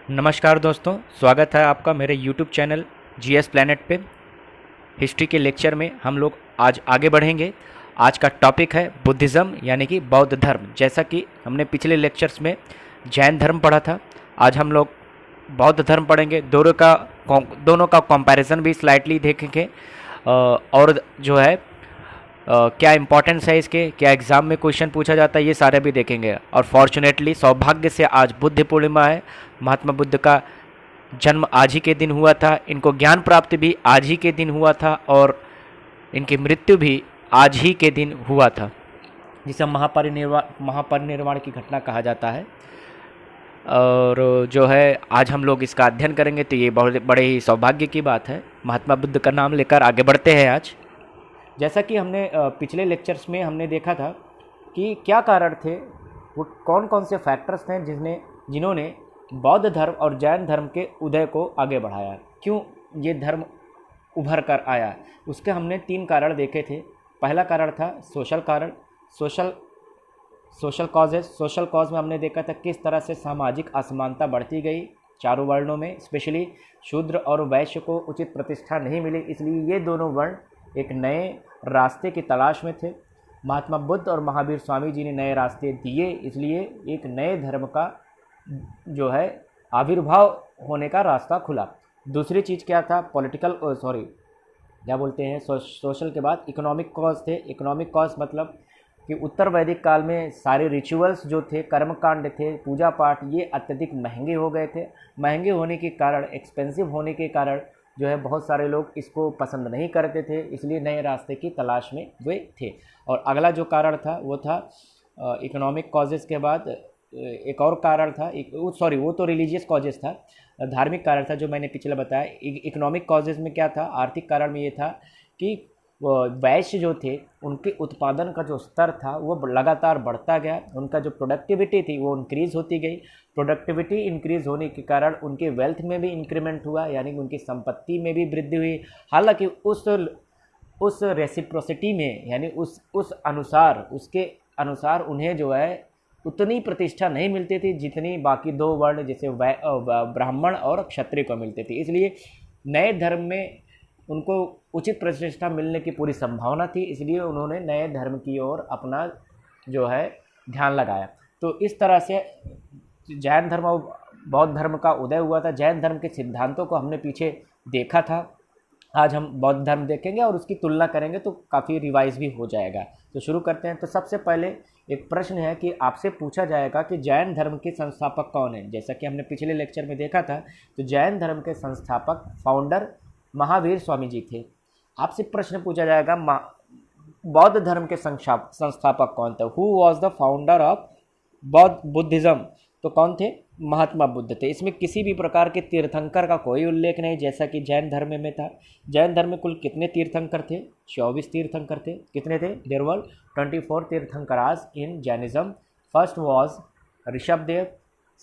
नमस्कार दोस्तों, स्वागत है आपका मेरे YouTube चैनल जीएस प्लैनेट पे। हिस्ट्री के लेक्चर में हम लोग आज आगे बढ़ेंगे। आज का टॉपिक है बुद्धिज़्म यानी कि बौद्ध धर्म। जैसा कि हमने पिछले लेक्चर्स में जैन धर्म पढ़ा था, आज हम लोग बौद्ध धर्म पढ़ेंगे। दोनों का कंपैरिजन भी स्लाइटली देखेंगे और जो है क्या इंपॉर्टेंस है इसके, क्या एग्ज़ाम में क्वेश्चन पूछा जाता है, ये सारे भी देखेंगे। और फॉर्चुनेटली सौभाग्य से आज बुद्ध पूर्णिमा है। महात्मा बुद्ध का जन्म आज ही के दिन हुआ था, इनको ज्ञान प्राप्ति भी आज ही के दिन हुआ था और इनकी मृत्यु भी आज ही के दिन हुआ था, जिसे महापरिनिर्वाण की घटना कहा जाता है। और जो है आज हम लोग इसका अध्ययन करेंगे, तो ये बहुत बड़े ही सौभाग्य की बात है। महात्मा बुद्ध का नाम लेकर आगे बढ़ते हैं। आज जैसा कि हमने पिछले लेक्चर्स में हमने देखा था कि क्या कारण थे, वो कौन कौन से फैक्टर्स थे जिन्होंने बौद्ध धर्म और जैन धर्म के उदय को आगे बढ़ाया, क्यों ये धर्म उभर कर आया। उसके हमने 3 कारण देखे थे। पहला कारण था सोशल कारण, सोशल कॉजेस। सोशल कॉज में हमने देखा था किस तरह से सामाजिक असमानता बढ़ती गई चारों वर्णों में, स्पेशली शूद्र और वैश्य को उचित प्रतिष्ठा नहीं मिली, इसलिए ये दोनों वर्ण एक नए रास्ते की तलाश में थे। महात्मा बुद्ध और महावीर स्वामी जी ने नए रास्ते दिए, इसलिए एक नए धर्म का जो है आविर्भाव होने का रास्ता खुला। दूसरी चीज़ क्या था, सोशल के बाद इकोनॉमिक कॉज थे। इकोनॉमिक कॉज मतलब कि उत्तर वैदिक काल में सारे रिचुअल्स जो थे, कर्मकांड थे, पूजा पाठ, ये अत्यधिक महंगे हो गए थे। महंगे होने के कारण, एक्सपेंसिव होने के कारण जो है बहुत सारे लोग इसको पसंद नहीं करते थे, इसलिए नए रास्ते की तलाश में वे थे। और अगला जो कारण था वो था इकोनॉमिक कॉजेज़ के बाद एक और कारण था, वो तो रिलीजियस कॉजेज़ था, धार्मिक कारण था जो मैंने पिछले बताया। इकोनॉमिक कॉजेज़ में क्या था, आर्थिक कारण में ये था कि वैश्य जो थे उनके उत्पादन का जो स्तर था वो लगातार बढ़ता गया, उनका जो प्रोडक्टिविटी थी वो इंक्रीज़ होती गई। प्रोडक्टिविटी इंक्रीज़ होने के कारण उनके वेल्थ में भी इंक्रीमेंट हुआ, यानी उनकी संपत्ति में भी वृद्धि हुई। हालांकि उस रेसिप्रोसिटी में, यानी उसके अनुसार उन्हें जो है उतनी प्रतिष्ठा नहीं मिलती थी जितनी बाकी 2 वर्ण जैसे ब्राह्मण और क्षत्रिय को मिलती थी। इसलिए नए धर्म में उनको उचित प्रतिष्ठा मिलने की पूरी संभावना थी, इसलिए उन्होंने नए धर्म की ओर अपना जो है ध्यान लगाया। तो इस तरह से जैन धर्म और बौद्ध धर्म का उदय हुआ था। जैन धर्म के सिद्धांतों को हमने पीछे देखा था, आज हम बौद्ध धर्म देखेंगे और उसकी तुलना करेंगे तो काफ़ी रिवाइज भी हो जाएगा। तो शुरू करते हैं। तो सबसे पहले एक प्रश्न है कि आपसे पूछा जाएगा कि जैन धर्म के संस्थापक कौन हैं। जैसा कि हमने पिछले लेक्चर में देखा था, तो जैन धर्म के संस्थापक फाउंडर महावीर स्वामी जी थे। आपसे प्रश्न पूछा जाएगा बौद्ध धर्म के संस्थापक कौन थे, who was the founder of Buddhism. तो कौन थे, महात्मा बुद्ध थे। इसमें किसी भी प्रकार के तीर्थंकर का कोई उल्लेख नहीं, जैसा कि जैन धर्म में था। जैन धर्म में कुल कितने तीर्थंकर थे, 24 तीर्थंकर थे। कितने थे, there were 24 tirthankaras in Jainism. First was Rishabhdev,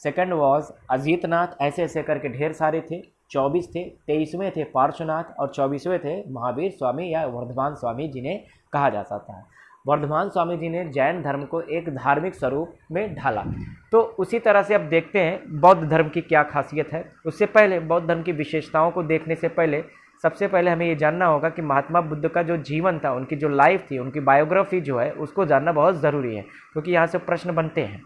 second was Ajitnath, ऐसे ऐसे करके ढेर सारे थे। 24 थे, 23वें थे पार्श्वनाथ और 24वें थे महावीर स्वामी या वर्धमान स्वामी जिन्हें कहा जा सकता है। वर्धमान स्वामी जी ने जैन धर्म को एक धार्मिक स्वरूप में ढाला। तो उसी तरह से अब देखते हैं बौद्ध धर्म की क्या खासियत है। उससे पहले बौद्ध धर्म की विशेषताओं को देखने से पहले सबसे पहले हमें ये जानना होगा कि महात्मा बुद्ध का जो जीवन था, उनकी जो लाइफ थी, उनकी बायोग्राफी जो है उसको जानना बहुत ज़रूरी है, क्योंकि यहाँ से प्रश्न बनते हैं।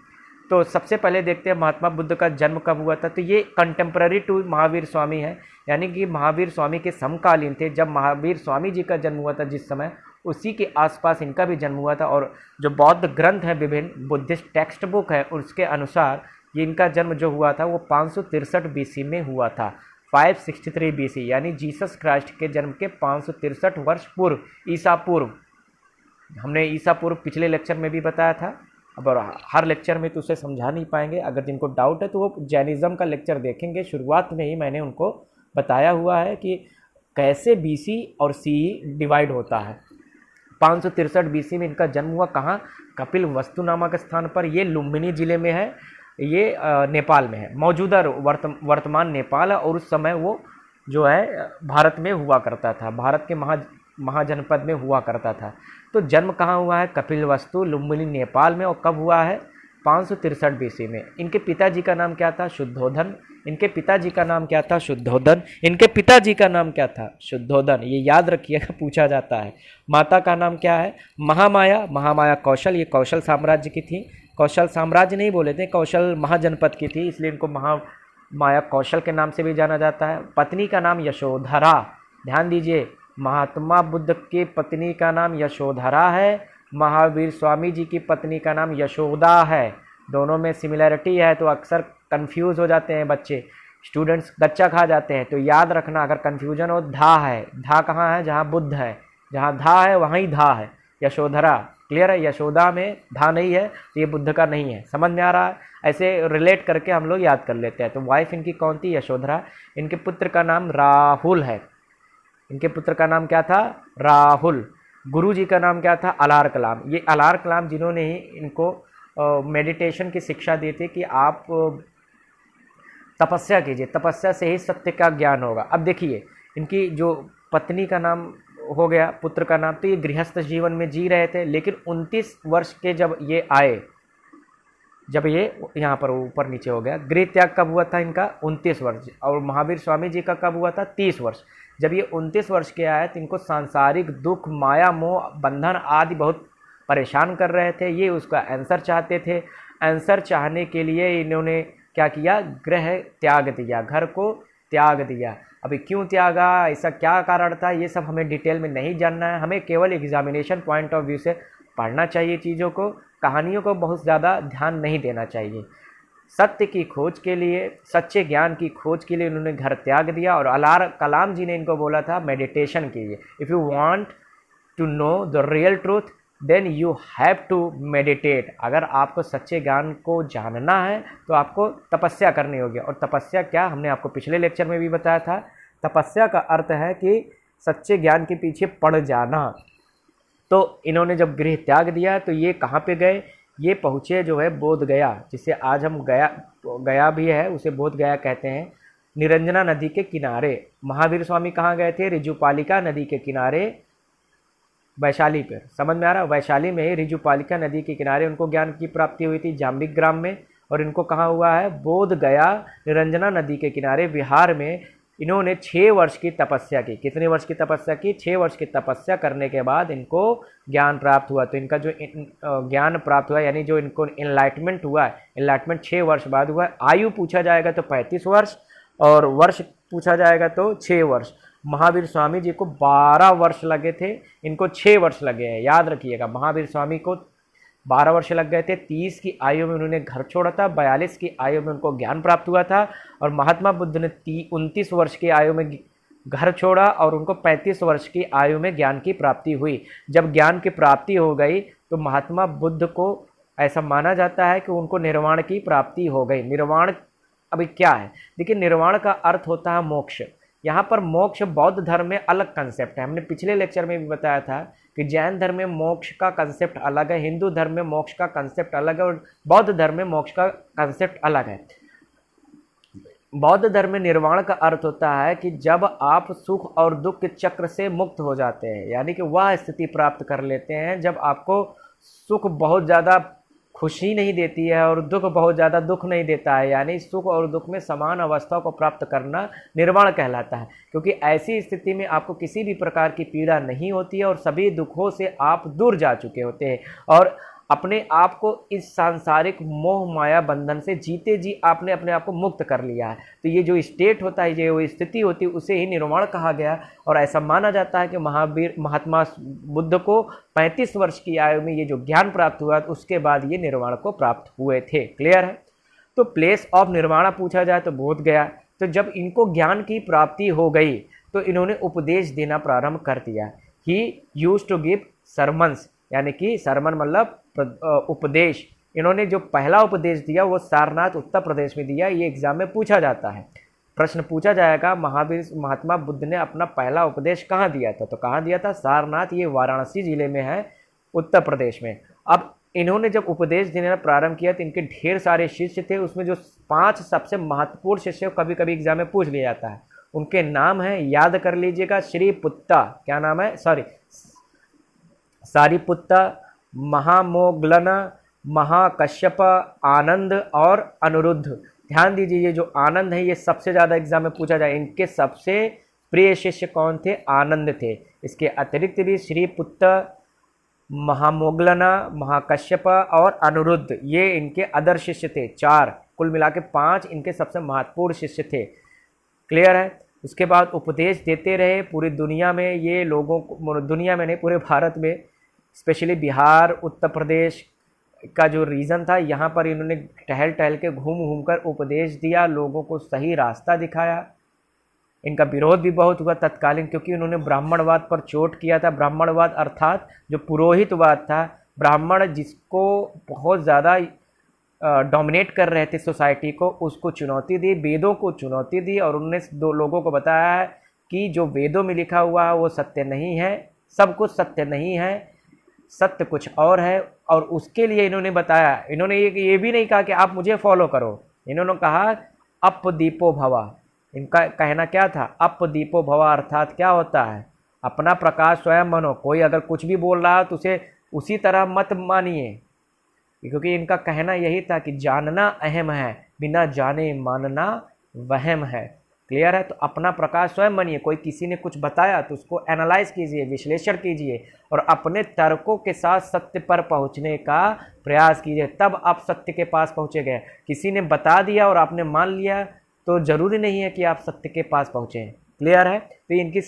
तो सबसे पहले देखते हैं महात्मा बुद्ध का जन्म कब हुआ था। तो ये कंटेम्प्रेरी टू महावीर स्वामी है, यानी कि महावीर स्वामी के समकालीन थे। जब महावीर स्वामी जी का जन्म हुआ था जिस समय, उसी के आसपास इनका भी जन्म हुआ था। और जो बौद्ध ग्रंथ है, विभिन्न बुद्धिस्ट टेक्स्ट बुक है, उसके अनुसार ये इनका जन्म जो हुआ था वो 563 बीसी में हुआ था। 563 बीसी, यानी जीसस क्राइस्ट के जन्म के 563 वर्ष पूर्व, ईसा पूर्व। हमने ईसा पूर्व पिछले लेक्चर में भी बताया था। अब हर लेक्चर में तो उसे समझा नहीं पाएंगे, अगर जिनको डाउट है तो वो जैनिज़्म का लेक्चर देखेंगे। शुरुआत में ही मैंने उनको बताया हुआ है कि कैसे बीसी और सीई डिवाइड होता है। 563 बीसी में इनका जन्म हुआ, कहाँ, कपिल वस्तु नामक स्थान पर। ये लुम्बिनी जिले में है, ये नेपाल में है, मौजूदा वर्तमान नेपाल है। और उस समय वो जो है भारत में हुआ करता था, भारत के महाजनपद में हुआ करता था। तो जन्म कहाँ हुआ है, कपिलवस्तु, लुम्बिनी, नेपाल में। और कब हुआ है, 563 बीसी में। इनके पिताजी का नाम क्या था, शुद्धोधन। इनके पिताजी का नाम क्या था? शुद्धोदन। इनके पिताजी का नाम क्या था? शुद्धोदन। ये याद रखिएगा, पूछा जाता है। माता का नाम क्या है? महामाया। महामाया कौशल, ये कौशल साम्राज्य की थी। कौशल साम्राज्य नहीं बोले थे, कौशल महाजनपद की थी, इसलिए इनको महामाया कौशल के नाम से भी जाना जाता है। पत्नी का नाम यशोधरा। ध्यान दीजिए, महात्मा बुद्ध की पत्नी का नाम यशोधरा है, महावीर स्वामी जी की पत्नी का नाम यशोदा है। दोनों में सिमिलैरिटी है, तो अक्सर कंफ्यूज हो जाते हैं बच्चे, स्टूडेंट्स गच्चा खा जाते हैं। तो याद रखना, अगर कंफ्यूजन हो, धा है। धा कहाँ है? जहाँ बुद्ध है, जहाँ धा है वहीं धा है। यशोधरा, क्लियर है? यशोदा में धा नहीं है, तो ये बुद्ध का नहीं है। समझ में आ रहा है? ऐसे रिलेट करके हम लोग याद कर लेते हैं। तो वाइफ इनकी कौन थी? यशोधरा। इनके पुत्र का नाम राहुल है। इनके पुत्र का नाम क्या था? राहुल। गुरु जी का नाम क्या था? अलार कलाम। ये अलार कलाम जिन्होंने ही इनको मेडिटेशन की शिक्षा दी थी कि आप तपस्या कीजिए, तपस्या से ही सत्य का ज्ञान होगा। अब देखिए, इनकी जो पत्नी का नाम हो गया, पुत्र का नाम, तो ये गृहस्थ जीवन में जी रहे थे, लेकिन 29 वर्ष के जब ये आए, जब ये यहाँ पर ऊपर नीचे हो गया, गृह त्याग कब हुआ था इनका? 29 वर्ष। और महावीर स्वामी जी का कब हुआ था? 30 वर्ष। जब ये 29 वर्ष के आए तो इनको सांसारिक दुख, माया, मोह, बंधन आदि बहुत परेशान कर रहे थे। ये उसका आंसर चाहते थे। आंसर चाहने के लिए इन्होंने क्या किया? गृह त्याग दिया, घर को त्याग दिया। अभी क्यों त्यागा, ऐसा क्या कारण था, ये सब हमें डिटेल में नहीं जानना है। हमें केवल एग्जामिनेशन पॉइंट ऑफ व्यू से पढ़ना चाहिए चीज़ों को, कहानियों को बहुत ज़्यादा ध्यान नहीं देना चाहिए। सत्य की खोज के लिए, सच्चे ज्ञान की खोज के लिए इन्होंने घर त्याग दिया। और अलार कलाम जी ने इनको बोला था मेडिटेशन कीजिए। If you want to know the real truth then you have to meditate. अगर आपको सच्चे ज्ञान को जानना है तो आपको तपस्या करनी होगी। और तपस्या क्या, हमने आपको पिछले लेक्चर में भी बताया था। तपस्या का अर्थ है कि सच्चे ज्ञान के पीछे पड़ जाना। तो इन्होंने जब गृह त्याग दिया तो ये कहाँ पे गए? ये पहुँचे जो है बोध गया, जिसे आज हम गया भी है, उसे बोध गया कहते हैं। निरंजना नदी के किनारे। महावीर स्वामी कहाँ गए थे? रिजुपालिका नदी के किनारे, वैशाली पर। समझ में आ रहा? वैशाली में ही रिजुपालिका नदी के किनारे उनको ज्ञान की प्राप्ति हुई थी, जाम्बिक ग्राम में। और इनको कहाँ हुआ है? बोध गया, निरंजना नदी के किनारे, बिहार में। इन्होंने 6 वर्ष की तपस्या की। कितने वर्ष की तपस्या की? 6 वर्ष की तपस्या करने के बाद इनको ज्ञान प्राप्त हुआ। तो इनका जो ज्ञान प्राप्त हुआ, यानी जो इनको इनलाइटमेंट हुआ है, इनलाइटमेंट 6 वर्ष बाद हुआ। आयु पूछा जाएगा तो 35 वर्ष, और वर्ष पूछा जाएगा तो 6 वर्ष। महावीर स्वामी जी को 12 वर्ष लगे थे, इनको 6 वर्ष लगे हैं। याद रखिएगा, महावीर स्वामी को 12 वर्ष लग गए थे। 30 की आयु में उन्होंने घर छोड़ा था, 42 की आयु में उनको ज्ञान प्राप्त हुआ था। और महात्मा बुद्ध ने 29 वर्ष की आयु में घर छोड़ा और उनको 35 वर्ष की आयु में ज्ञान की प्राप्ति हुई। जब ज्ञान की प्राप्ति हो गई तो महात्मा बुद्ध को ऐसा माना जाता है कि उनको निर्वाण की प्राप्ति हो गई। निर्वाण अभी क्या है? देखिए, निर्वाण का अर्थ होता है मोक्ष। यहाँ पर मोक्ष बौद्ध धर्म में अलग कंसेप्ट है। हमने पिछले लेक्चर में भी बताया था कि जैन धर्म में मोक्ष का कंसेप्ट अलग है, हिंदू धर्म में मोक्ष का कंसेप्ट अलग है, और बौद्ध धर्म में मोक्ष का कंसेप्ट अलग है। बौद्ध धर्म में निर्वाण का अर्थ होता है कि जब आप सुख और दुख के चक्र से मुक्त हो जाते हैं, यानी कि वह स्थिति प्राप्त कर लेते हैं जब आपको सुख बहुत ज़्यादा खुशी नहीं देती है और दुख बहुत ज़्यादा दुख नहीं देता है, यानी सुख और दुख में समान अवस्था को प्राप्त करना निर्वाण कहलाता है। क्योंकि ऐसी स्थिति में आपको किसी भी प्रकार की पीड़ा नहीं होती है और सभी दुखों से आप दूर जा चुके होते हैं और अपने आप को इस सांसारिक मोह माया बंधन से जीते जी आपने अपने आप को मुक्त कर लिया है। तो ये जो स्टेट होता है, ये वो स्थिति होती है, उसे ही निर्वाण कहा गया। और ऐसा माना जाता है कि महात्मा बुद्ध को 35 वर्ष की आयु में ये जो ज्ञान प्राप्त हुआ, तो उसके बाद ये निर्वाण को प्राप्त हुए थे। क्लियर है? तो प्लेस ऑफ निर्वाणा पूछा जाए तो बोध गया। तो जब इनको ज्ञान की प्राप्ति हो गई तो इन्होंने उपदेश देना प्रारंभ कर दिया। He used to give sermons, यानी कि सरमन मतलब उपदेश। इन्होंने जो पहला उपदेश दिया वो सारनाथ उत्तर प्रदेश में दिया। ये एग्जाम में पूछा जाता है, प्रश्न पूछा जाएगा, महात्मा बुद्ध ने अपना पहला उपदेश कहाँ दिया था? तो कहाँ दिया था? सारनाथ, ये वाराणसी जिले में है, उत्तर प्रदेश में। अब इन्होंने जब उपदेश देना प्रारंभ किया तो इनके ढेर सारे शिष्य थे। उसमें जो 5 सबसे महत्वपूर्ण शिष्य कभी कभी एग्जाम में पूछ लिया जाता है, उनके नाम है, याद कर लीजिएगा। श्रीपुत्ता, क्या नाम है? सारीपुत्ता, महामोगलन, महाकश्यप, आनंद और अनिरुद्ध। ध्यान दीजिए, ये जो आनंद है ये सबसे ज़्यादा एग्जाम में पूछा जाए। इनके सबसे प्रिय शिष्य कौन थे? आनंद थे। इसके अतिरिक्त भी श्रीपुत्र, महामोगलना, महाकश्यप और अनिरुद्ध, ये इनके अदर शिष्य थे। 4 कुल मिला के 5 इनके सबसे महत्वपूर्ण शिष्य थे। क्लियर है? उसके बाद उपदेश देते रहे पूरी दुनिया में। ये लोगों को, दुनिया में नहीं, पूरे भारत में, स्पेशली बिहार, उत्तर प्रदेश का जो रीजन था, यहाँ पर इन्होंने टहल टहल के, घूम घूम कर उपदेश दिया, लोगों को सही रास्ता दिखाया। इनका विरोध भी बहुत हुआ तत्कालीन, क्योंकि उन्होंने ब्राह्मणवाद पर चोट किया था। ब्राह्मणवाद अर्थात जो पुरोहितवाद था, ब्राह्मण जिसको बहुत ज़्यादा डोमिनेट कर रहे थे सोसाइटी को, उसको चुनौती दी, वेदों को चुनौती दी। और उन्होंने 2 लोगों को बताया है कि जो वेदों में लिखा हुआ है वो सत्य नहीं है, सब कुछ सत्य नहीं है, सत्य कुछ और है। और उसके लिए इन्होंने बताया, इन्होंने ये भी नहीं कहा कि आप मुझे फॉलो करो, इन्होंने कहा अपदीपो भवा। इनका कहना क्या था? अपदीपो भवा अर्थात क्या होता है? अपना प्रकाश स्वयं बनो। कोई अगर कुछ भी बोल रहा है तो उसे उसी तरह मत मानिए, क्योंकि इनका कहना यही था कि जानना अहम है, बिना जाने मानना वहम है। क्लियर है? तो अपना प्रकाश स्वयं बनिए। कोई किसी ने कुछ बताया तो उसको एनालाइज कीजिए, विश्लेषण कीजिए और अपने तर्कों के साथ सत्य पर पहुंचने का प्रयास कीजिए, तब आप सत्य के पास पहुंचेंगे। किसी ने बता दिया और आपने मान लिया तो जरूरी नहीं है कि आप सत्य के पास पहुंचे। क्लियर है? तो इनकी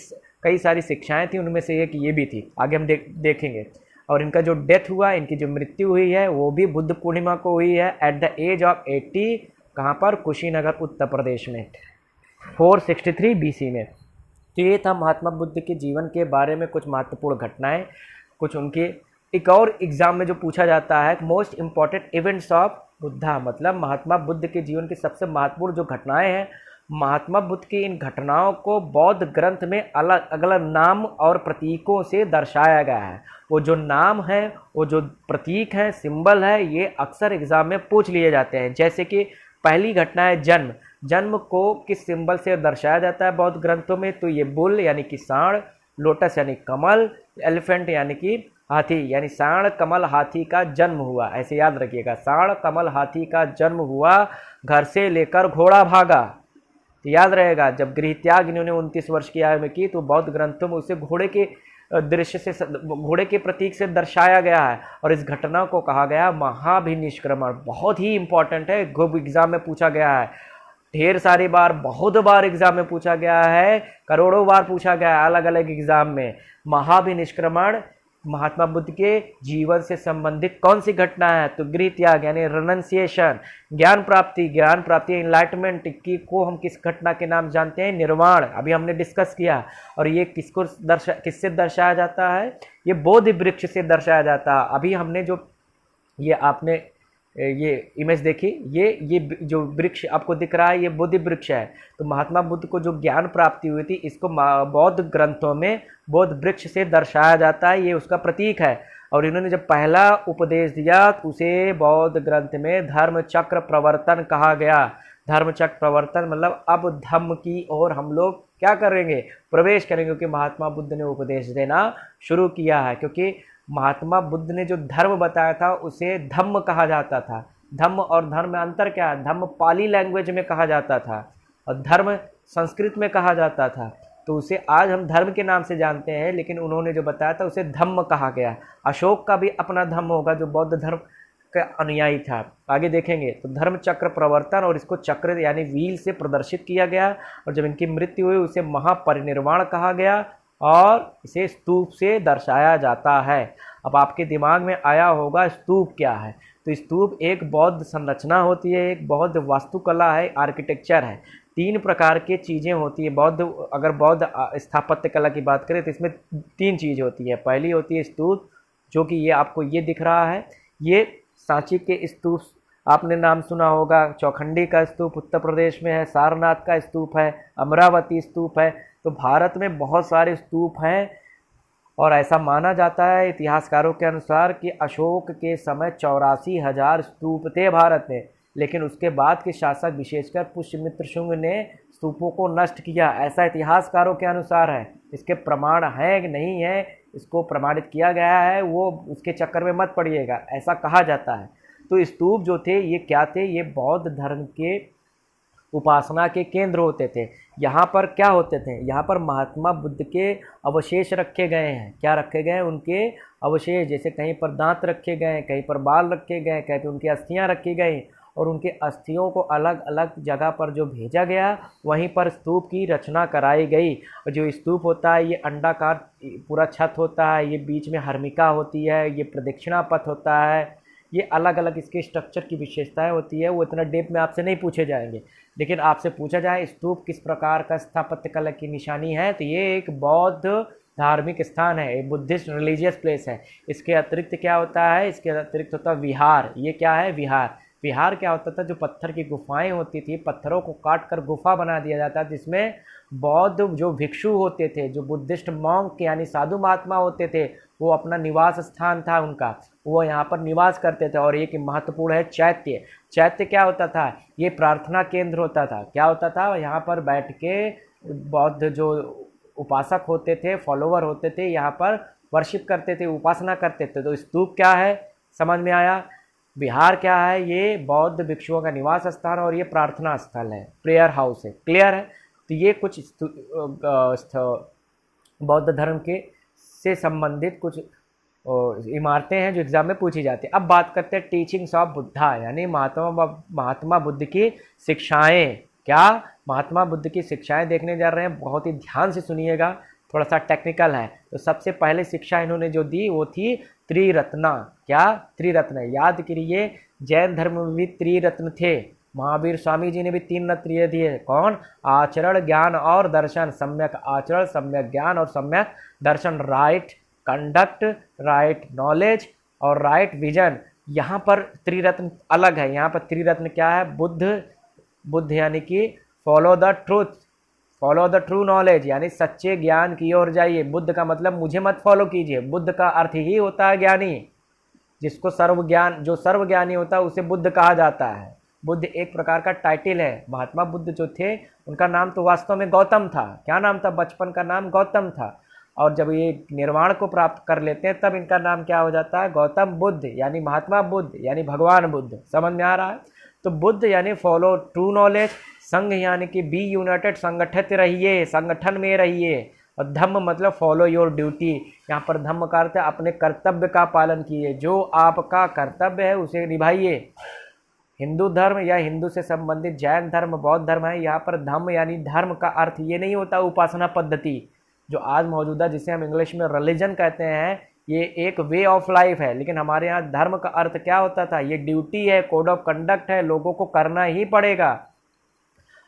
कई सारी शिक्षाएं थी, उनमें से एक ये भी थी, आगे हम देखेंगे। और इनका जो डेथ हुआ, इनकी जो मृत्यु हुई है वो भी बुद्ध पूर्णिमा को हुई है, एट द एज ऑफ 80। कहाँ पर? कुशीनगर, उत्तर प्रदेश में, 463 BC में। तो ये था महात्मा बुद्ध के जीवन के बारे में कुछ महत्वपूर्ण घटनाएं, कुछ उनके। एक और एग्जाम में जो पूछा जाता है, most important events of Buddha, मतलब महात्मा बुद्ध के जीवन की सबसे महत्वपूर्ण जो घटनाएं हैं, महात्मा बुद्ध की इन घटनाओं को बौद्ध ग्रंथ में अलग अलग नाम और प्रतीकों से दर्शाया गया है। वो जो नाम है, वो जो प्रतीक है, सिंबल है, ये अक्सर एग्जाम में पूछ लिए जाते हैं। जैसे कि पहली घटना है जन्म। जन्म को किस सिंबल से दर्शाया जाता है बौद्ध ग्रंथों में? तो ये बुल यानी कि सांड, लोटस यानी कमल, एलिफेंट यानी कि हाथी, यानी सांड, कमल, हाथी का जन्म हुआ। ऐसे याद रखिएगा, सांड, कमल, हाथी का जन्म हुआ, घर से लेकर घोड़ा भागा। तो याद रहेगा, जब गृह त्याग इन्होंने 29 वर्ष की आयु में की, तो बौद्ध ग्रंथों में उसे घोड़े के दृश्य से, घोड़े के प्रतीक से दर्शाया गया है। और इस घटना को कहा गया महाभिनिष्क्रमण। बहुत ही इंपॉर्टेंट है, खूब एग्जाम में पूछा गया है, ढेर सारी बार, बहुत बार एग्जाम में पूछा गया है, करोड़ों बार पूछा गया है अलग अलग एग्जाम में। महाभिनिष्क्रमण महात्मा बुद्ध के जीवन से संबंधित कौन सी घटना है? तो गृह त्याग यानी रेनन्सिएशन, ज्ञान प्राप्ति, ज्ञान प्राप्ति एनलाइटमेंट की को हम किस घटना के नाम जानते हैं? निर्वाण, अभी हमने डिस्कस किया। और ये किससे दर्शाया जाता है? ये बोधि वृक्ष से दर्शाया जाता है। अभी हमने जो ये आपने ये इमेज देखी, ये जो वृक्ष आपको दिख रहा है, ये बोधि वृक्ष है। तो महात्मा बुद्ध को जो ज्ञान प्राप्ति हुई थी, इसको बौद्ध ग्रंथों में बोध वृक्ष से दर्शाया जाता है, ये उसका प्रतीक है। और इन्होंने जब पहला उपदेश दिया तो उसे बौद्ध ग्रंथ में धर्म चक्र प्रवर्तन कहा गया। धर्म चक्र प्रवर्तन मतलब अब धम्म की ओर हम लोग क्या करेंगे? प्रवेश करेंगे, क्योंकि महात्मा बुद्ध ने उपदेश देना शुरू किया है। क्योंकि महात्मा बुद्ध ने जो धर्म बताया था उसे धम्म कहा जाता था। धम्म और धर्म में अंतर क्या है? धम्म पाली लैंग्वेज में कहा जाता था और धर्म संस्कृत में कहा जाता था। तो उसे आज हम धर्म के नाम से जानते हैं, लेकिन उन्होंने जो बताया था उसे धम्म कहा गया। अशोक का भी अपना धम्म होगा, जो बौद्ध धर्म का अनुयायी था। आगे देखेंगे तो धर्म चक्र प्रवर्तन, और इसको चक्र यानी व्हील से प्रदर्शित किया गया। और जब इनकी मृत्यु हुई उसे महापरिनिर्वाण कहा गया और इसे स्तूप से दर्शाया जाता है। अब आपके दिमाग में आया होगा स्तूप क्या है? तो स्तूप एक बौद्ध संरचना होती है, एक बौद्ध वास्तुकला है, आर्किटेक्चर है। 3 प्रकार की चीज़ें होती है बौद्ध, अगर बौद्ध स्थापत्य कला की बात करें तो इसमें 3 चीज़ होती है। पहली होती है स्तूप, जो कि ये आपको ये दिख रहा है, ये सांची के स्तूप आपने नाम सुना होगा। चौखंडी का स्तूप उत्तर प्रदेश में है, सारनाथ का स्तूप है, अमरावती स्तूप है। तो भारत में बहुत सारे स्तूप हैं और ऐसा माना जाता है इतिहासकारों के अनुसार कि अशोक के समय 84,000 स्तूप थे भारत में। लेकिन उसके बाद के शासक विशेषकर पुष्यमित्र शुंग ने स्तूपों को नष्ट किया, ऐसा इतिहासकारों के अनुसार है। इसके प्रमाण हैं कि नहीं है, इसको प्रमाणित किया गया है, वो उसके चक्कर में मत पड़िएगा, ऐसा कहा जाता है। तो स्तूप जो थे ये क्या थे? ये बौद्ध धर्म के उपासना के केंद्र होते थे। यहाँ पर क्या होते थे, यहाँ पर महात्मा बुद्ध के अवशेष रखे गए हैं। क्या रखे गए हैं, उनके अवशेष, जैसे कहीं पर दांत रखे गए, कहीं पर बाल रखे गए, कहीं पर उनकी अस्थियाँ रखी गई, और उनके अस्थियों को अलग अलग जगह पर जो भेजा गया, वहीं पर स्तूप की रचना कराई गई। और जो स्तूप होता है, ये अंडाकार पूरा छत होता है, ये बीच में हर्मिका होती है, ये प्रदक्षिणा पथ होता है, ये अलग अलग इसके स्ट्रक्चर की विशेषताएं होती है। वो इतना डेप में आपसे नहीं पूछे जाएंगे, लेकिन आपसे पूछा जाए स्तूप किस प्रकार का स्थापत्य कला की निशानी है, तो ये एक बौद्ध धार्मिक स्थान है, एक बुद्धिस्ट रिलीजियस प्लेस है। इसके अतिरिक्त क्या होता है, इसके अतिरिक्त होता है विहार। ये क्या है, विहार। विहार क्या होता था, जो पत्थर की गुफाएं होती थी, पत्थरों को काट कर गुफा बना दिया जाता है, जिसमें बौद्ध जो भिक्षु होते थे, जो बुद्धिस्ट मॉन्क यानी साधु महात्मा होते थे, वो अपना निवास स्थान था उनका, वो यहाँ पर निवास करते थे। और एक महत्वपूर्ण है चैत्य। चैत्य क्या होता था, ये प्रार्थना केंद्र होता था। क्या होता था, यहाँ पर बैठ के बौद्ध जो उपासक होते थे, फॉलोवर होते थे, यहाँ पर वर्शिप करते थे, उपासना करते थे। तो स्तूप क्या है, समझ में आया। विहार क्या है, ये बौद्ध भिक्षुओं का निवास स्थान, और ये प्रार्थना स्थल है, प्रेयर हाउस है। क्लियर है। तो ये कुछ बौद्ध धर्म के से संबंधित कुछ इमारतें हैं जो एग्जाम में पूछी जाती है। अब बात करते हैं टीचिंग्स ऑफ बुद्धा, यानी महात्मा बुद्ध की शिक्षाएं। क्या, महात्मा बुद्ध की शिक्षाएं देखने जा रहे हैं, बहुत ही ध्यान से सुनिएगा, थोड़ा सा टेक्निकल है। तो सबसे पहले शिक्षा इन्होंने जो दी वो थी त्रिरत्ना। क्या, त्रिरत्न, याद करिए, जैन धर्म में भी त्रिरत्न थे। महावीर स्वामी जी ने भी 3 रत्न दिए। कौन, आचरण, ज्ञान और दर्शन। सम्यक आचरण, सम्यक ज्ञान और सम्यक दर्शन। राइट कंडक्ट, राइट नॉलेज और राइट विजन। यहाँ पर त्रिरत्न अलग है। यहाँ पर त्रिरत्न क्या है, बुद्ध यानी कि follow the truth, follow the true knowledge, यानी सच्चे ज्ञान की ओर जाइए। बुद्ध का मतलब मुझे मत फॉलो कीजिए, बुद्ध का अर्थ ही होता है ज्ञानी, जिसको सर्वज्ञान, जो सर्वज्ञानी होता है उसे बुद्ध कहा जाता है। बुद्ध एक प्रकार का टाइटल है। महात्मा बुद्ध जो थे, उनका नाम तो वास्तव में गौतम था। क्या नाम था, बचपन का नाम गौतम था, और जब ये निर्वाण को प्राप्त कर लेते हैं तब इनका नाम क्या हो जाता है, गौतम बुद्ध, यानी महात्मा बुद्ध, यानी भगवान बुद्ध। समझ में आ रहा है। तो बुद्ध यानी फॉलो ट्रू नॉलेज, संघ यानी कि बी यूनाइटेड, संगठित रहिए, संगठन में रहिए, और धम्म मतलब फॉलो योर ड्यूटी। यहाँ पर धम्म का अर्थ है अपने कर्तव्य का पालन कीजिए, जो आपका कर्तव्य है उसे निभाइए। हिंदू धर्म या हिंदू से संबंधित जैन धर्म, बौद्ध धर्म है, यहाँ पर धम्म यानी धर्म का अर्थ ये नहीं होता उपासना पद्धति जो आज मौजूदा, जिसे हम इंग्लिश में रिलीजन कहते हैं, ये एक वे ऑफ लाइफ है। लेकिन हमारे यहाँ धर्म का अर्थ क्या होता था, ये ड्यूटी है, कोड ऑफ कंडक्ट है, लोगों को करना ही पड़ेगा।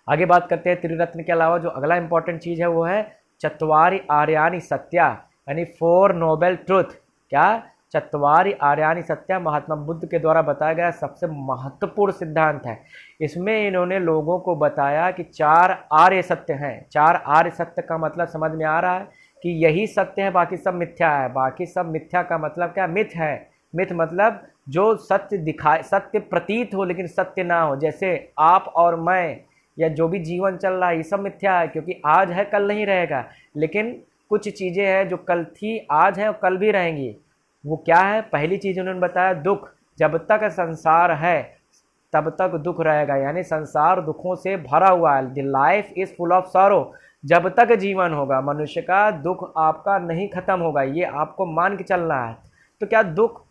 आगे बात करते हैं त्रिरत्न के अलावा जो अगला इंपॉर्टेंट चीज़ है वो है चत्वारि आर्यानि सत्या, यानी 4 नोबेल ट्रुथ। क्या, चत्वारि आर्यानि सत्या महात्मा बुद्ध के द्वारा बताया गया सबसे महत्वपूर्ण सिद्धांत है। इसमें इन्होंने लोगों को बताया कि 4 आर्य सत्य हैं। 4 आर्य सत्य का मतलब समझ में आ रहा है कि यही सत्य है, बाकी सब मिथ्या है। बाकी सब मिथ्या का मतलब क्या, मिथ है। मिथ मतलब जो सत्य दिखाए, सत्य प्रतीत हो लेकिन सत्य ना हो। जैसे आप और मैं, या जो भी जीवन चल रहा है, ये सब मिथ्या है, क्योंकि आज है कल नहीं रहेगा। लेकिन कुछ चीज़ें हैं जो कल थी, आज हैं और कल भी रहेंगी। वो क्या है, पहली चीज़ उन्होंने बताया दुख। जब तक संसार है तब तक दुख रहेगा, यानी संसार दुखों से भरा हुआ है। The life is full of sorrow. जब तक जीवन होगा मनुष्य का, दुख आपका नहीं खत्म होगा, ये आपको मान के चलना है। तो क्या दुख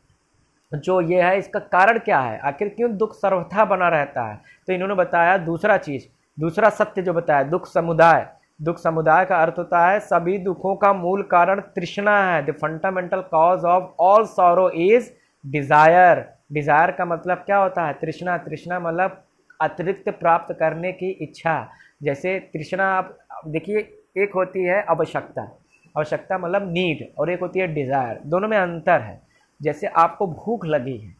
जो ये है, इसका कारण क्या है, आखिर क्यों दुख सर्वथा बना रहता है। तो इन्होंने बताया दूसरा चीज़, दूसरा सत्य जो बताया, दुख समुदाय। दुख समुदाय का अर्थ होता है सभी दुखों का मूल कारण तृष्णा है। The fundamental cause of all sorrow is desire. Desire का मतलब क्या होता है, तृष्णा। तृष्णा मतलब अतिरिक्त प्राप्त करने की इच्छा। जैसे तृष्णा, आप देखिए, एक होती है आवश्यकता, आवश्यकता मतलब नीड, और एक होती है डिज़ायर, दोनों में अंतर है। जैसे आपको भूख लगी है,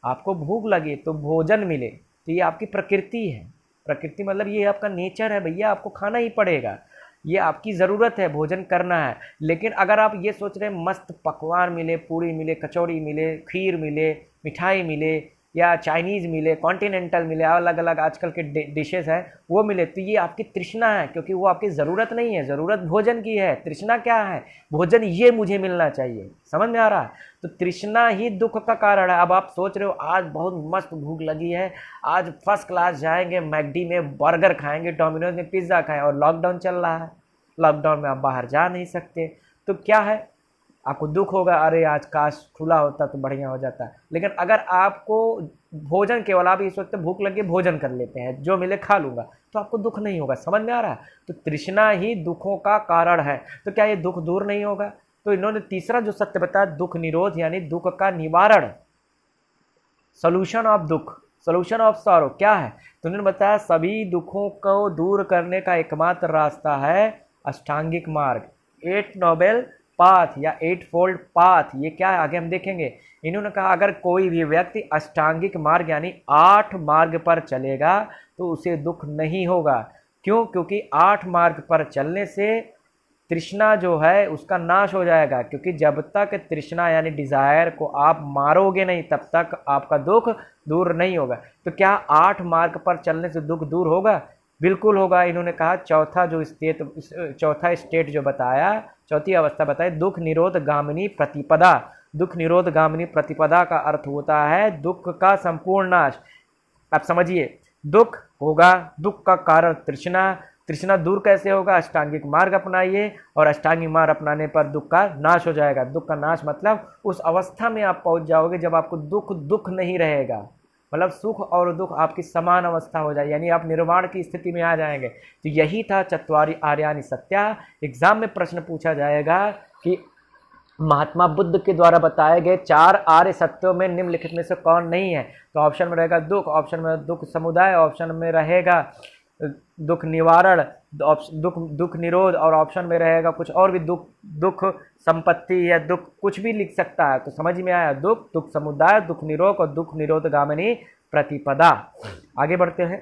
आपको भूख लगी तो भोजन मिले, तो ये आपकी प्रकृति है। प्रकृति मतलब ये आपका नेचर है, भैया आपको खाना ही पड़ेगा, ये आपकी ज़रूरत है, भोजन करना है। लेकिन अगर आप ये सोच रहे हैं मस्त पकवान मिले, पूरी मिले, कचौड़ी मिले, खीर मिले, मिठाई मिले, या चाइनीज़ मिले, कॉन्टिनेंटल मिले, अलग अलग आजकल के डिशेस हैं वो मिले, तो ये आपकी तृष्णा है, क्योंकि वो आपकी ज़रूरत नहीं है, ज़रूरत भोजन की है। तृष्णा क्या है? भोजन, ये मुझे मिलना चाहिए। समझ में आ रहा है? तो तृष्णा ही दुख का कारण है। अब आप सोच रहे हो आज बहुत मस्त भूख लगी है, आज फर्स्ट क्लास जाएंगे, मैकडी में बर्गर खाएंगे, डोमिनोज में पिज़्ज़ा खाएं, और लॉकडाउन चल रहा है, लॉकडाउन में आप बाहर जा नहीं सकते, तो क्या है, आपको दुख होगा, अरे आज काश खुला होता तो बढ़िया हो जाता। लेकिन अगर आपको भोजन, केवल आप इस वक्त भूख लगी भोजन कर लेते हैं, जो मिले खा लूँगा, तो आपको दुख नहीं होगा। समझ में आ रहा है? तो तृष्णा ही दुखों का कारण है। तो क्या ये दुख दूर नहीं होगा? तो इन्होंने तीसरा जो सत्य बताया, दुख निरोध, यानी दुख का निवारण, सोल्यूशन ऑफ दुख, सोल्यूशन ऑफ सॉरो क्या है? तो उन्होंने बताया सभी दुखों को दूर करने का एकमात्र रास्ता है अष्टांगिक मार्ग, 8 नोबेल पाथ या 8 फोल्ड पाथ। ये क्या है आगे हम देखेंगे। इन्होंने कहा अगर कोई भी व्यक्ति अष्टांगिक मार्ग यानी 8 मार्ग पर चलेगा तो उसे दुख नहीं होगा। क्यों? क्योंकि 8 मार्ग पर चलने से तृष्णा जो है उसका नाश हो जाएगा, क्योंकि जब तक तृष्णा यानी डिज़ायर को आप मारोगे नहीं तब तक आपका दुख दूर नहीं होगा। तो क्या 8 मार्ग पर चलने से दुख दूर होगा? बिल्कुल होगा। इन्होंने कहा चौथा स्टेट जो बताया, चौथी अवस्था बताई, दुख निरोध गामिनी प्रतिपदा। दुख निरोध गामिनी प्रतिपदा का अर्थ होता है दुख का संपूर्ण नाश। आप समझिए, दुख होगा, दुख का कारण तृष्णा, तृष्णा दूर कैसे होगा? अष्टांगिक मार्ग अपनाइए, और अष्टांगिक मार्ग अपनाने पर दुख का नाश हो जाएगा। दुख का नाश मतलब उस अवस्था में आप पहुंच जाओगे जब आपको दुख नहीं रहेगा, मतलब सुख और दुख आपकी समान अवस्था हो जाए, यानी आप निर्वाण की स्थिति में आ जाएंगे। तो यही था चत्वारि आर्यानि सत्या। एग्जाम में प्रश्न पूछा जाएगा कि महात्मा बुद्ध के द्वारा बताए गए 4 आर्य सत्यों में निम्नलिखित में से कौन नहीं है? तो ऑप्शन में रहेगा दुख, ऑप्शन में दुख समुदाय, ऑप्शन में रहेगा दुख निवारण, दुख निरोध, और ऑप्शन में रहेगा कुछ और भी, दुख संपत्ति या दुख कुछ भी लिख सकता है। तो समझ में आया, दुख समुदाय, दुख निरोध और दुख निरोध गामिनी प्रतिपदा। आगे बढ़ते हैं।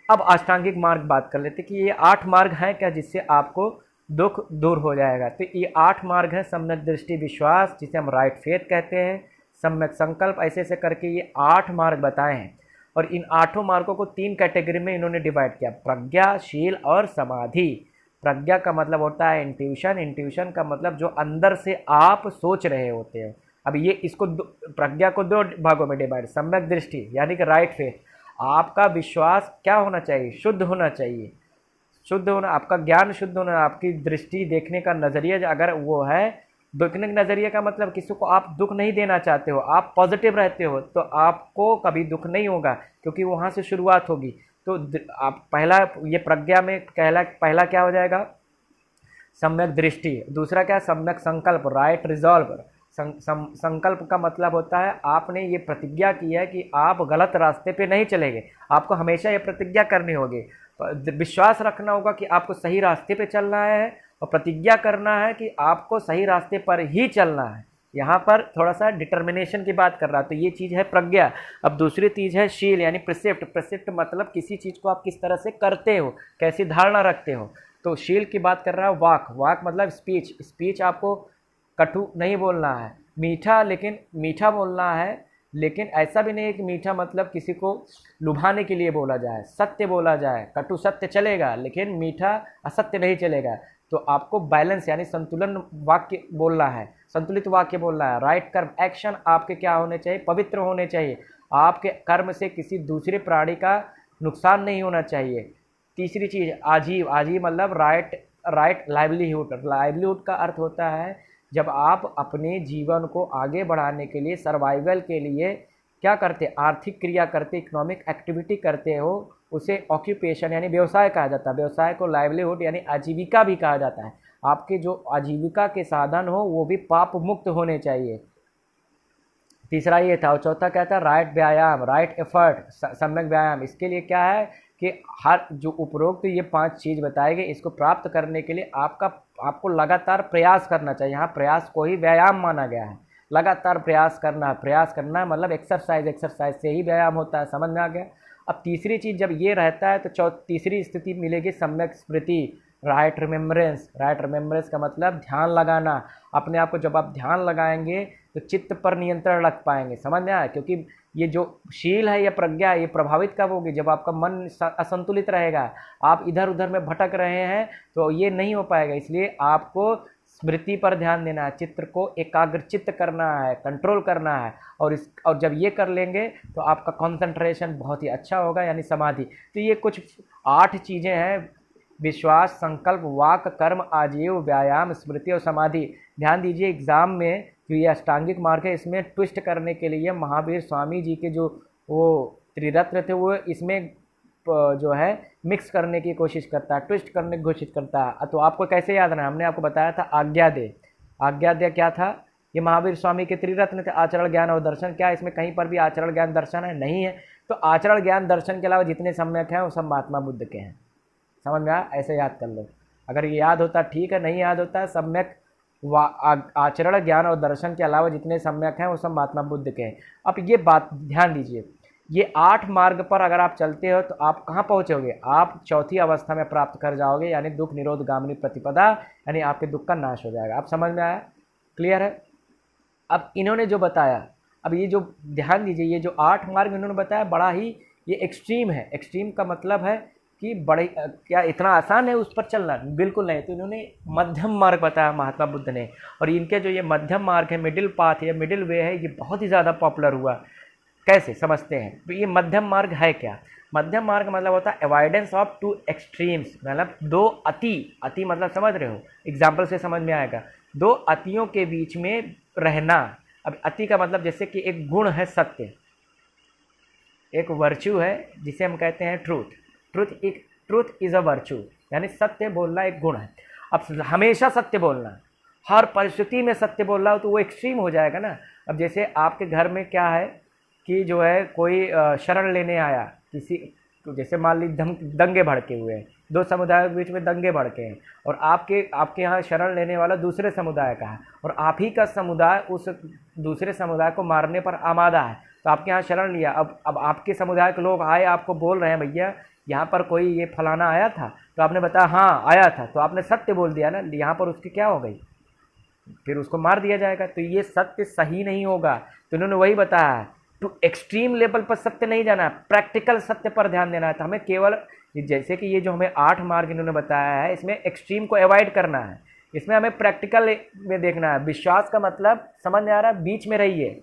अब अष्टांगिक मार्ग बात कर लेते कि ये 8 मार्ग हैं क्या जिससे आपको दुख दूर हो जाएगा। तो ये 8 मार्ग हैं। सम्यक दृष्टि विश्वास, जिसे हम राइट फेथ कहते हैं, सम्यक संकल्प, ऐसे ऐसे करके ये 8 मार्ग बताए हैं। और इन 8 मार्गों को 3 कैटेगरी में इन्होंने डिवाइड किया, प्रज्ञा, शील और समाधि। प्रज्ञा का मतलब होता है इंट्यूशन, इंट्यूशन का मतलब जो अंदर से आप सोच रहे होते हैं। अब ये इसको प्रज्ञा को 2 भागों में डिवाइड, सम्यक दृष्टि यानी कि राइट फेथ, आपका विश्वास क्या होना चाहिए? शुद्ध होना चाहिए, शुद्ध होना, आपका ज्ञान शुद्ध होना, आपकी दृष्टि देखने का नज़रिया अगर वो है, देखने का नज़रिया का मतलब किसी को आप दुख नहीं देना चाहते हो, आप पॉजिटिव रहते हो, तो आपको कभी दुख नहीं होगा, क्योंकि वहाँ से शुरुआत होगी। तो आप पहला, ये प्रज्ञा में पहला क्या हो जाएगा? सम्यक दृष्टि। दूसरा क्या? सम्यक संकल्प, राइट रिजॉल्व। संकल्प का मतलब होता है आपने ये प्रतिज्ञा की है कि आप गलत रास्ते पे नहीं चलेंगे, आपको हमेशा ये प्रतिज्ञा करनी होगी। विश्वास रखना होगा कि आपको सही रास्ते पे चलना है, और प्रतिज्ञा करना है कि आपको सही रास्ते पर ही चलना है। यहाँ पर थोड़ा सा डिटर्मिनेशन की बात कर रहा है, तो ये चीज़ है प्रज्ञा। अब दूसरी चीज़ है शील यानी प्रिसेप्ट। प्रिसेप्ट मतलब किसी चीज़ को आप किस तरह से करते हो, कैसी धारणा रखते हो। तो शील की बात कर रहा है वाक। वाक मतलब स्पीच। स्पीच आपको कटु नहीं बोलना है, मीठा, लेकिन मीठा बोलना है, लेकिन ऐसा भी नहीं है कि मीठा मतलब किसी को लुभाने के लिए बोला जाए, सत्य बोला जाए। कटु सत्य चलेगा लेकिन मीठा असत्य नहीं चलेगा। तो आपको बैलेंस यानी संतुलन वाक्य बोलना है, संतुलित वाक्य बोलना है। राइट कर्म, एक्शन आपके क्या होने चाहिए? पवित्र होने चाहिए। आपके कर्म से किसी दूसरे प्राणी का नुकसान नहीं होना चाहिए। तीसरी चीज़ आजीव। आजीव मतलब राइट लाइवलीहुड। लाइवलीहुड का अर्थ होता है जब आप अपने जीवन को आगे बढ़ाने के लिए, सर्वाइवल के लिए क्या करते? आर्थिक क्रिया करते, इकोनॉमिक एक्टिविटी करते हो, उसे ऑक्यूपेशन यानी व्यवसाय कहा जाता है। व्यवसाय को लाइवलीहुड यानी आजीविका भी कहा जाता है। आपके जो आजीविका के साधन हो वो भी पाप मुक्त होने चाहिए। तीसरा ये था। और चौथा क्या था? राइट व्यायाम, राइट एफर्ट, सम्यक व्यायाम। इसके लिए क्या है कि हर जो उपरोक्त ये 5 चीज़ बताए गए, इसको प्राप्त करने के लिए आपको लगातार प्रयास करना चाहिए। यहाँ प्रयास को ही व्यायाम माना गया है। लगातार प्रयास करना है। प्रयास करना है मतलब एक्सरसाइज, एक्सरसाइज से ही व्यायाम होता है। समझ में आ गया? अब तीसरी चीज़ जब ये रहता है तो तीसरी स्थिति मिलेगी सम्यक स्मृति, राइट रिमेम्बरेंस। राइट रिमेम्बरेंस का मतलब ध्यान लगाना। अपने आप को जब आप ध्यान लगाएंगे तो चित्त पर नियंत्रण रख पाएंगे। समझ में आया? क्योंकि ये जो शील है या प्रज्ञा है ये प्रभावित कब होगी, जब आपका मन असंतुलित रहेगा, आप इधर उधर में भटक रहे हैं तो ये नहीं हो पाएगा। इसलिए आपको स्मृति पर ध्यान देना है, चित्र को एकाग्रचित्त करना है, कंट्रोल करना है, और जब ये कर लेंगे तो आपका कंसंट्रेशन बहुत ही अच्छा होगा, यानी समाधि। तो ये कुछ 8 चीज़ें हैं, विश्वास, संकल्प, वाक, कर्म, आजीव, व्यायाम, स्मृति और समाधि। ध्यान दीजिए एग्ज़ाम में जो ये अष्टांगिक मार्ग है इसमें ट्विस्ट करने के लिए महावीर स्वामी जी के जो वो त्रिरत्न थे वो इसमें जो है मिक्स करने की कोशिश करता है, ट्विस्ट करने की कोशिश करता है। तो आपको कैसे याद रहा, हमने आपको बताया था आज्ञा दे। आज्ञा दे क्या था, ये महावीर स्वामी के त्रिरत्न थे, आचरण ज्ञान और दर्शन। क्या इसमें कहीं पर भी आचरण ज्ञान दर्शन है? नहीं है। तो आचरण ज्ञान दर्शन के अलावा जितने सम्यक हैं वो सब महात्मा बुद्ध के हैं। समझ में आया? ऐसे याद कर लो, अगर ये याद होता ठीक है, नहीं याद होता है सम्यक आचरण ज्ञान और दर्शन के अलावा जितने सम्यक हैं वो सब महात्मा बुद्ध के हैं। अब ये बात ध्यान दीजिए, ये 8 मार्ग पर अगर आप चलते हो तो आप कहाँ पहुँचोगे, आप चौथी अवस्था में प्राप्त कर जाओगे, यानी दुख निरोध गामिनी प्रतिपदा, यानी आपके दुख का नाश हो जाएगा। अब समझ में आया? क्लियर है? अब इन्होंने जो बताया, अब ये जो ध्यान दीजिए, ये जो 8 मार्ग इन्होंने बताया बड़ा ही ये एक्सट्रीम है। एक्सट्रीम का मतलब है कि बड़े क्या इतना आसान है उस पर चलना? बिल्कुल नहीं। तो इन्होंने मध्यम मार्ग बताया महात्मा बुद्ध ने, और इनके जो ये मध्यम मार्ग है, मिडिल पाथ है, मिडिल वे है, ये बहुत ही ज़्यादा पॉपुलर हुआ। कैसे समझते हैं? तो ये मध्यम मार्ग है क्या? मध्यम मार्ग मतलब होता है अवॉइडेंस ऑफ 2 एक्सट्रीम्स, मतलब 2 अति मतलब समझ रहे हो, एग्जाम्पल से समझ में आएगा। 2 अतियों के बीच में रहना। अब अति का मतलब जैसे कि एक गुण है सत्य, एक वर्च्यू है जिसे हम कहते हैं truth. Truth is a virtue, यानी सत्य बोलना एक गुण है। अब हमेशा सत्य बोलना, हर परिस्थिति में सत्य बोल रहा हो तो वो एक्सट्रीम हो जाएगा ना। अब जैसे आपके घर में क्या है कि जो है कोई शरण लेने आया किसी, तो जैसे मान ली दंगे भड़के हुए हैं, 2 समुदायों के बीच में दंगे भड़के हैं, और आपके यहाँ शरण लेने वाला दूसरे समुदाय का है, और आप ही का समुदाय उस दूसरे समुदाय को मारने पर आमादा है, तो आपके यहाँ शरण लिया। अब आपके समुदाय के लोग आए, आपको बोल रहे हैं भैया यहाँ पर कोई ये फलाना आया था, तो आपने बताया हाँ आया था, तो आपने सत्य बोल दिया ना, यहाँ पर उसकी क्या हो गई, फिर उसको मार दिया जाएगा। तो ये सत्य सही नहीं होगा। तो इन्होंने वही बताया है, टू एक्सट्रीम लेवल पर सत्य नहीं जाना है, प्रैक्टिकल सत्य पर ध्यान देना है। तो हमें केवल जैसे कि ये जो हमें 8 मार्ग इन्होंने बताया है, इसमें एक्सट्रीम को अवॉइड करना है, इसमें हमें प्रैक्टिकल में देखना है। विश्वास का मतलब समझ में आ रहा है, बीच में रहिए।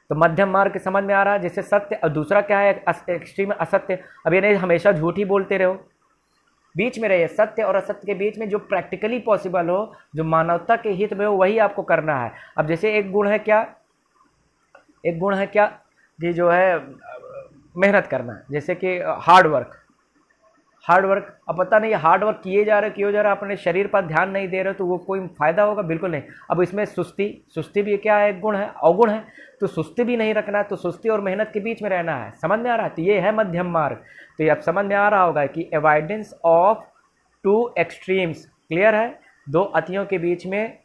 तो मध्यम मार्ग समझ में आ रहा है, जैसे सत्य, और दूसरा क्या है एक्सट्रीम असत्य। अब ये नहीं हमेशा झूठ ही बोलते रहो, बीच में रहिए, सत्य और असत्य के बीच में जो प्रैक्टिकली पॉसिबल हो, जो मानवता के हित में हो, वही आपको करना है। अब जैसे एक गुण है क्या कि जो है मेहनत करना, जैसे कि हार्ड वर्क। अब पता नहीं हार्ड वर्क किए जा रहे अपने शरीर पर ध्यान नहीं दे रहे, तो वो कोई फायदा होगा? बिल्कुल नहीं। अब इसमें सुस्ती भी क्या है, एक गुण है, अवगुण है। तो सुस्ती भी नहीं रखना, तो सुस्ती और मेहनत के बीच में रहना है। समझ में आ रहा है? तो ये है मध्यम मार्ग। तो ये अब समझ में आ रहा होगा कि अवॉइडेंस ऑफ 2 एक्सट्रीम्स। क्लियर है? 2 अतियों के बीच में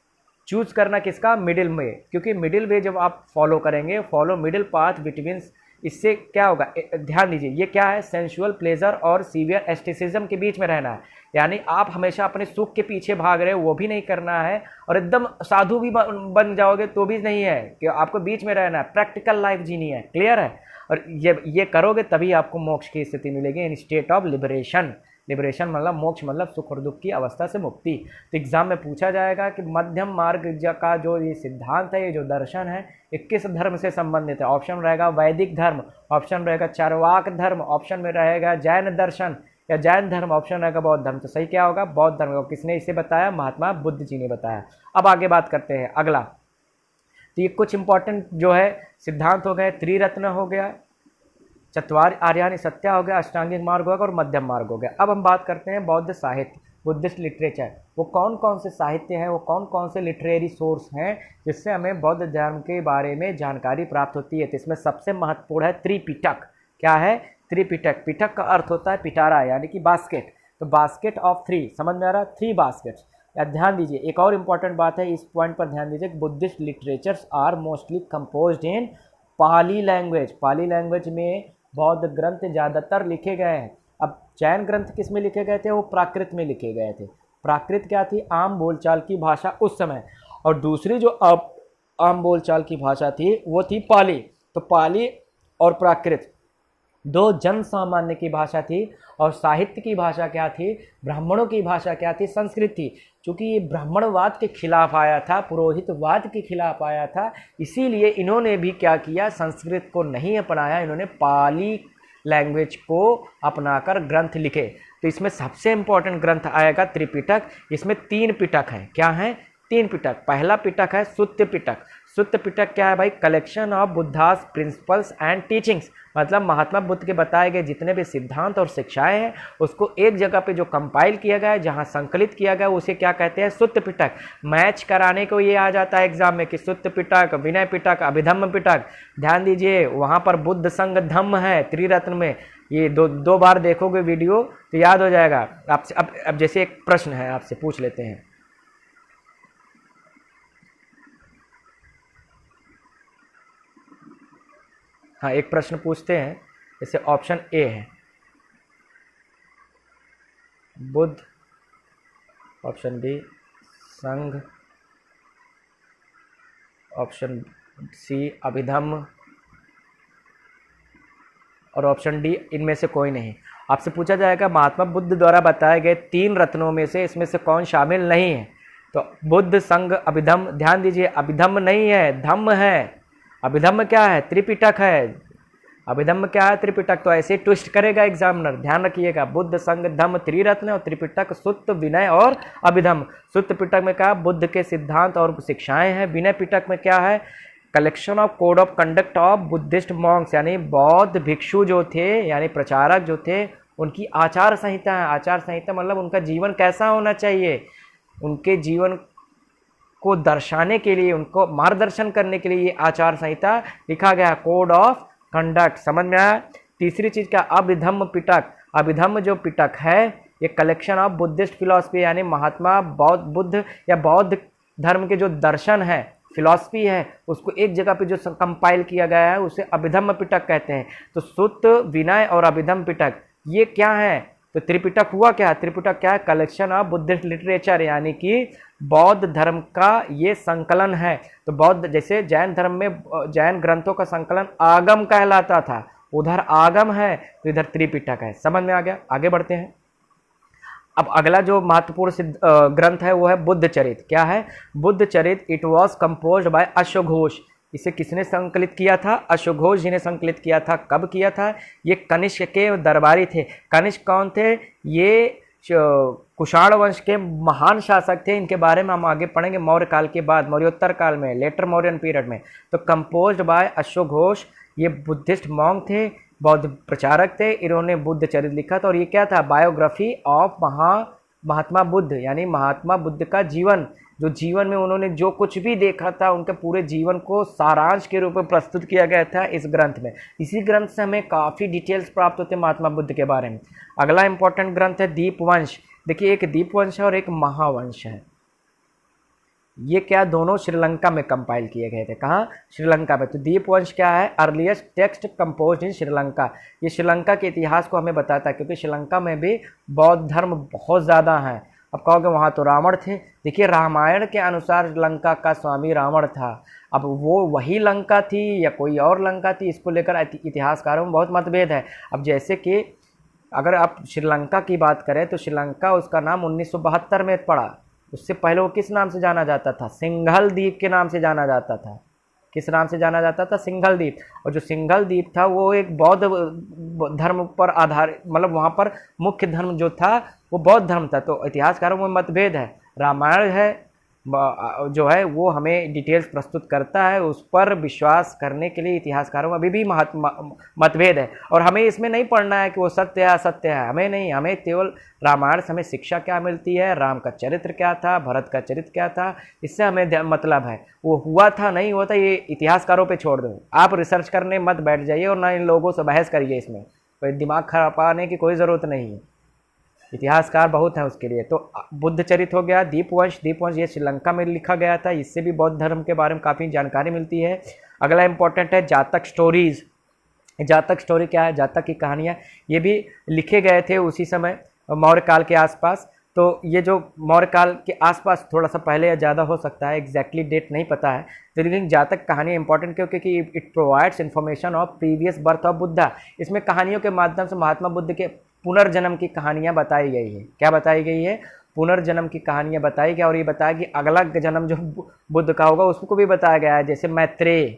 चूज करना किसका? Middle way. क्योंकि मिडिल वे जब आप फॉलो करेंगे, फॉलो मिडिल पाथ बिटवीन, इससे क्या होगा? ध्यान दीजिए, ये क्या है? सेंसुअल प्लेजर और सीवियर एस्टिसिज्म के बीच में रहना है। यानी आप हमेशा अपने सुख के पीछे भाग रहे हो, वो भी नहीं करना है, और एकदम साधु भी बन जाओगे तो भी नहीं है, कि आपको बीच में रहना है, प्रैक्टिकल लाइफ जीनी है। क्लियर है? और ये करोगे तभी आपको मोक्ष की स्थिति मिलेगी, इन स्टेट ऑफ लिबरेशन। लिबरेशन मतलब मोक्ष, मतलब सुख और दुख की अवस्था से मुक्ति। तो एग्जाम में पूछा जाएगा कि मध्यम मार्ग का जो ये सिद्धांत है, ये जो दर्शन है, ये किस धर्म से संबंधित है? ऑप्शन रहेगा वैदिक धर्म, ऑप्शन रहेगा चार्वाक धर्म, ऑप्शन में रहेगा जैन दर्शन या जैन धर्म, ऑप्शन रहेगा बौद्ध धर्म। तो सही क्या होगा? बौद्ध धर्म। किसने इसे बताया? महात्मा बुद्ध जी ने बताया। अब आगे बात करते हैं अगला। तो ये कुछ इंपॉर्टेंट जो है सिद्धांत हो गए, त्रिरत्न हो गया, चत्वार आर्यानि सत्या हो गया, अष्टांगिक मार्ग हो गया और मध्यम मार्ग हो गया। अब हम बात करते हैं बौद्ध साहित्य, बुद्धिस्ट लिटरेचर। वो कौन कौन से साहित्य हैं, वो कौन कौन से लिटरेरी सोर्स हैं जिससे हमें बौद्ध धर्म के बारे में जानकारी प्राप्त होती है? तो इसमें सबसे महत्वपूर्ण है त्रिपिटक। क्या है? त्रिपिटक। पिटक का अर्थ होता है पिटारा, यानी कि बास्केट। तो बास्केट ऑफ 3, समझ में आ रहा है? 3 बास्केट्स। या ध्यान दीजिए, एक और इम्पॉर्टेंट बात है, इस पॉइंट पर ध्यान दीजिए, Buddhist literatures are mostly composed in Pali language. Pali language में बौद्ध ग्रंथ ज़्यादातर लिखे गए हैं। अब जैन ग्रंथ किस में लिखे गए थे? वो प्राकृत में लिखे गए थे। प्राकृत क्या थी? आम बोलचाल की भाषा उस समय। और दूसरी जो अब आम बोलचाल की भाषा थी वो थी पाली। तो पाली और प्राकृत दो जन सामान्य की भाषा थी, और साहित्य की भाषा क्या थी, ब्राह्मणों की भाषा क्या थी, संस्कृत थी। चूँकि ये ब्राह्मणवाद के खिलाफ आया था, पुरोहितवाद के खिलाफ आया था, इसीलिए इन्होंने भी क्या किया, संस्कृत को नहीं अपनाया, इन्होंने पाली लैंग्वेज को अपनाकर ग्रंथ लिखे। तो इसमें सबसे इम्पोर्टेंट ग्रंथ आएगा त्रिपिटक। इसमें 3 पिटक हैं। क्या हैं? 3 पिटक। पहला पिटक है सुत्त पिटक। सुत्त पिटक क्या है भाई? Collection of Buddhas principles and teachings, मतलब महात्मा बुद्ध के बताए गए जितने भी सिद्धांत और शिक्षाएं हैं उसको एक जगह पे जो कंपाइल किया गया है, जहां संकलित किया गया, उसे क्या कहते हैं? सुत्त पिटक। मैच कराने को ये आ जाता है एग्जाम में कि सुत्त पिटक, विनय पिटक, अभिधम्म पिटक। ध्यान दीजिए, वहां पर बुद्ध संग धम्म है त्रिरत्न में। ये दो बार देखोगे वीडियो तो याद हो जाएगा आपसे। अब जैसे एक प्रश्न है, आपसे पूछ लेते हैं। हाँ, एक प्रश्न पूछते हैं, जैसे ऑप्शन ए है बुद्ध, ऑप्शन बी संघ, ऑप्शन सी अभिधम्म, और ऑप्शन डी इनमें से कोई नहीं। आपसे पूछा जाएगा महात्मा बुद्ध द्वारा बताए गए 3 रत्नों में से इसमें से कौन शामिल नहीं है? तो बुद्ध संघ अभिधम्म। ध्यान दीजिए, अभिधम्म नहीं है, धम्म है। अभिधम्म क्या है? त्रिपिटक है। अभिधम्म क्या है? त्रिपिटक। तो ऐसे ट्विस्ट करेगा एग्जामिनर, ध्यान रखिएगा। बुद्ध संघ धम्म त्रिरत्न, और त्रिपिटक सुत्त, विनय और अभिधम्म। सुत्त पिटक में क्या? बुद्ध के सिद्धांत और शिक्षाएं हैं। विनय पिटक में क्या है? Collection of code of conduct of Buddhist Monks, यानी बौद्ध भिक्षु जो थे, यानी प्रचारक जो थे, उनकी आचार संहिता है। आचार संहिता मतलब उनका जीवन कैसा होना चाहिए, उनके जीवन को दर्शाने के लिए, उनको मार्गदर्शन करने के लिए ये आचार संहिता लिखा गया, कोड ऑफ कंडक्ट। समझ में आया? तीसरी चीज क्या? अभिधम्म पिटक। अभिधम्म जो पिटक है ये कलेक्शन ऑफ बुद्धिस्ट फिलॉसफी, यानी महात्मा बुद्ध या बौद्ध धर्म के जो दर्शन है, फिलॉसफी है, उसको एक जगह पे जो कंपाइल किया गया है उसे अभिधम्म पिटक कहते हैं। तो सुत्त, विनय और अभिधम्म पिटक ये क्या है? तो त्रिपिटक हुआ क्या? त्रिपिटक क्या है? कलेक्शन ऑफ बुद्धिस्ट लिटरेचर, यानी कि बौद्ध धर्म का ये संकलन है। तो बौद्ध, जैसे जैन धर्म में जैन ग्रंथों का संकलन आगम कहलाता था, उधर आगम है तो इधर त्रिपिटक है। समझ में आ गया? आगे बढ़ते हैं। अब अगला जो महत्वपूर्ण ग्रंथ है वो है बुद्ध चरित। क्या है? Buddhacharita. It was composed by अश्वघोष। इसे किसने संकलित किया था? अश्वघोष जी ने संकलित किया था। कब किया था? ये कनिष्क के दरबारी थे। कनिष्क कौन थे? ये कुषाण वंश के महान शासक थे। इनके बारे में हम आगे पढ़ेंगे मौर्य काल के बाद, मौर्योत्तर काल में, लेटर मौर्यन पीरियड में। तो कंपोज्ड बाय अश्वघोष। ये बुद्धिस्ट मॉन्क थे, बौद्ध प्रचारक थे। इन्होंने बुद्ध चरित लिखा था, और ये क्या था? बायोग्राफी ऑफ महात्मा बुद्ध, यानी महात्मा बुद्ध का जीवन, जो जीवन में उन्होंने जो कुछ भी देखा था उनके पूरे जीवन को सारांश के रूप में प्रस्तुत किया गया था इस ग्रंथ में। इसी ग्रंथ से हमें काफ़ी डिटेल्स प्राप्त होते हैं महात्मा बुद्ध के बारे में। अगला इंपॉर्टेंट ग्रंथ है दीपवंश। देखिए, एक दीपवंश है और एक महावंश है। ये क्या? दोनों श्रीलंका में कंपाइल किए गए थे। कहाँ? श्रीलंका में। तो दीपवंश क्या है? अर्लीस्ट टेक्स्ट कंपोज्ड इन श्रीलंका। ये श्रीलंका के इतिहास को हमें बताता है, क्योंकि श्रीलंका में भी बौद्ध धर्म बहुत ज़्यादा है। अब कहोगे वहाँ तो रावण थे। देखिए, रामायण के अनुसार लंका का स्वामी रावण था। अब वो वही लंका थी या कोई और लंका थी, इसको लेकर इतिहासकारों में बहुत मतभेद है। अब जैसे कि अगर आप श्रीलंका की बात करें तो श्रीलंका, उसका नाम 1972 में पड़ा। उससे पहले वो किस नाम से जाना जाता था? सिंघल द्वीप के नाम से जाना जाता था। किस नाम से जाना जाता था? सिंघल द्वीप। और जो सिंघल द्वीप था वो एक बौद्ध धर्म पर आधारित, मतलब वहाँ पर मुख्य धर्म जो था वो बौद्ध धर्म था। तो इतिहासकारों में मतभेद है। रामायण है जो है वो हमें डिटेल्स प्रस्तुत करता है, उस पर विश्वास करने के लिए इतिहासकारों में अभी भी मतभेद है। और हमें इसमें नहीं पढ़ना है कि वो सत्य है असत्य है, हमें नहीं। हमें केवल रामायण से हमें शिक्षा क्या मिलती है, राम का चरित्र क्या था, भरत का चरित्र क्या था, इससे हमें मतलब है। वो हुआ था नहीं हुआ था ये इतिहासकारों पे छोड़ दो। आप रिसर्च करने मत बैठ जाइए और ना इन लोगों से बहस करिए। इसमें कोई दिमाग खराब की कोई ज़रूरत नहीं है, इतिहासकार बहुत हैं उसके लिए। तो बुद्ध चरित हो गया। दीपवंश, दीपवंश ये श्रीलंका में लिखा गया था, इससे भी बौद्ध धर्म के बारे में काफ़ी जानकारी मिलती है। अगला इंपॉर्टेंट है जातक स्टोरीज। जातक स्टोरी क्या है? जातक की कहानियाँ, ये भी लिखे गए थे उसी समय मौर्य काल के आसपास। तो ये जो मौर्य काल के आसपास थोड़ा सा पहले या ज़्यादा हो सकता है, एग्जैक्टली डेट नहीं पता है, तो लेकिन जहाँ तक कहानी इंपॉर्टेंट क्यों, क्योंकि it provides information of previous birth of Buddha. इसमें कहानियों के माध्यम से महात्मा बुद्ध के पुनर्जन्म की कहानियाँ बताई गई है। क्या बताई गई है? पुनर्जन्म की कहानियाँ बताई गई, और ये बताया कि अगला जन्म जो बुद्ध का होगा उसको भी बताया गया है। जैसे मैत्रेय,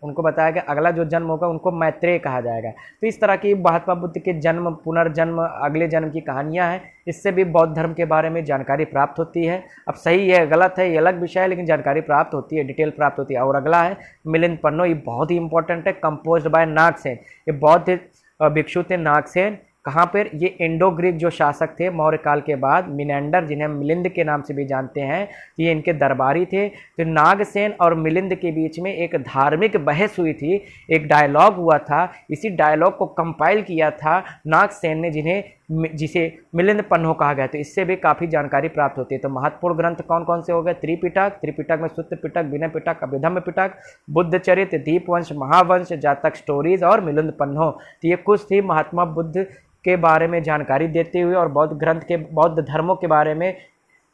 उनको बताया गया अगला जो जन्म होगा उनको मैत्रेय कहा जाएगा। तो इस तरह की महात्मा बुद्ध के जन्म, पुनर्जन्म, अगले जन्म की कहानियाँ हैं। इससे भी बौद्ध धर्म के बारे में जानकारी प्राप्त होती है। अब सही है गलत है ये अलग विषय है, लेकिन जानकारी प्राप्त होती है, डिटेल प्राप्त होती है। और अगला है मिलिंद पन्नो, ये बहुत ही इंपॉर्टेंट है, कंपोज्ड बाय नागसेन। ये बौद्ध भिक्षु थे नागसेन। कहाँ पर? ये इंडो ग्रीक जो शासक थे मौर्य काल के बाद, मिनेंडर, जिन्हें हम मिलिंद के नाम से भी जानते हैं, ये इनके दरबारी थे। तो नागसेन और मिलिंद के बीच में एक धार्मिक बहस हुई थी, एक डायलॉग हुआ था। इसी डायलॉग को कंपाइल किया था नागसेन ने, जिसे मिलिंद पन्नो कहा गया। तो इससे भी काफ़ी जानकारी प्राप्त होती है। तो महत्वपूर्ण ग्रंथ कौन कौन से हो गए? त्रिपिटक, त्रिपिटक में सुत्त पिटक, विनय पिटक, अभिधम्म पिटक, बुद्धचरित, दीपवंश, महावंश, जातक स्टोरीज और मिलिंद पन्नो। तो ये कुछ थी महात्मा बुद्ध के बारे में जानकारी देते हुए और बौद्ध ग्रंथ के, बौद्ध धर्मों के बारे में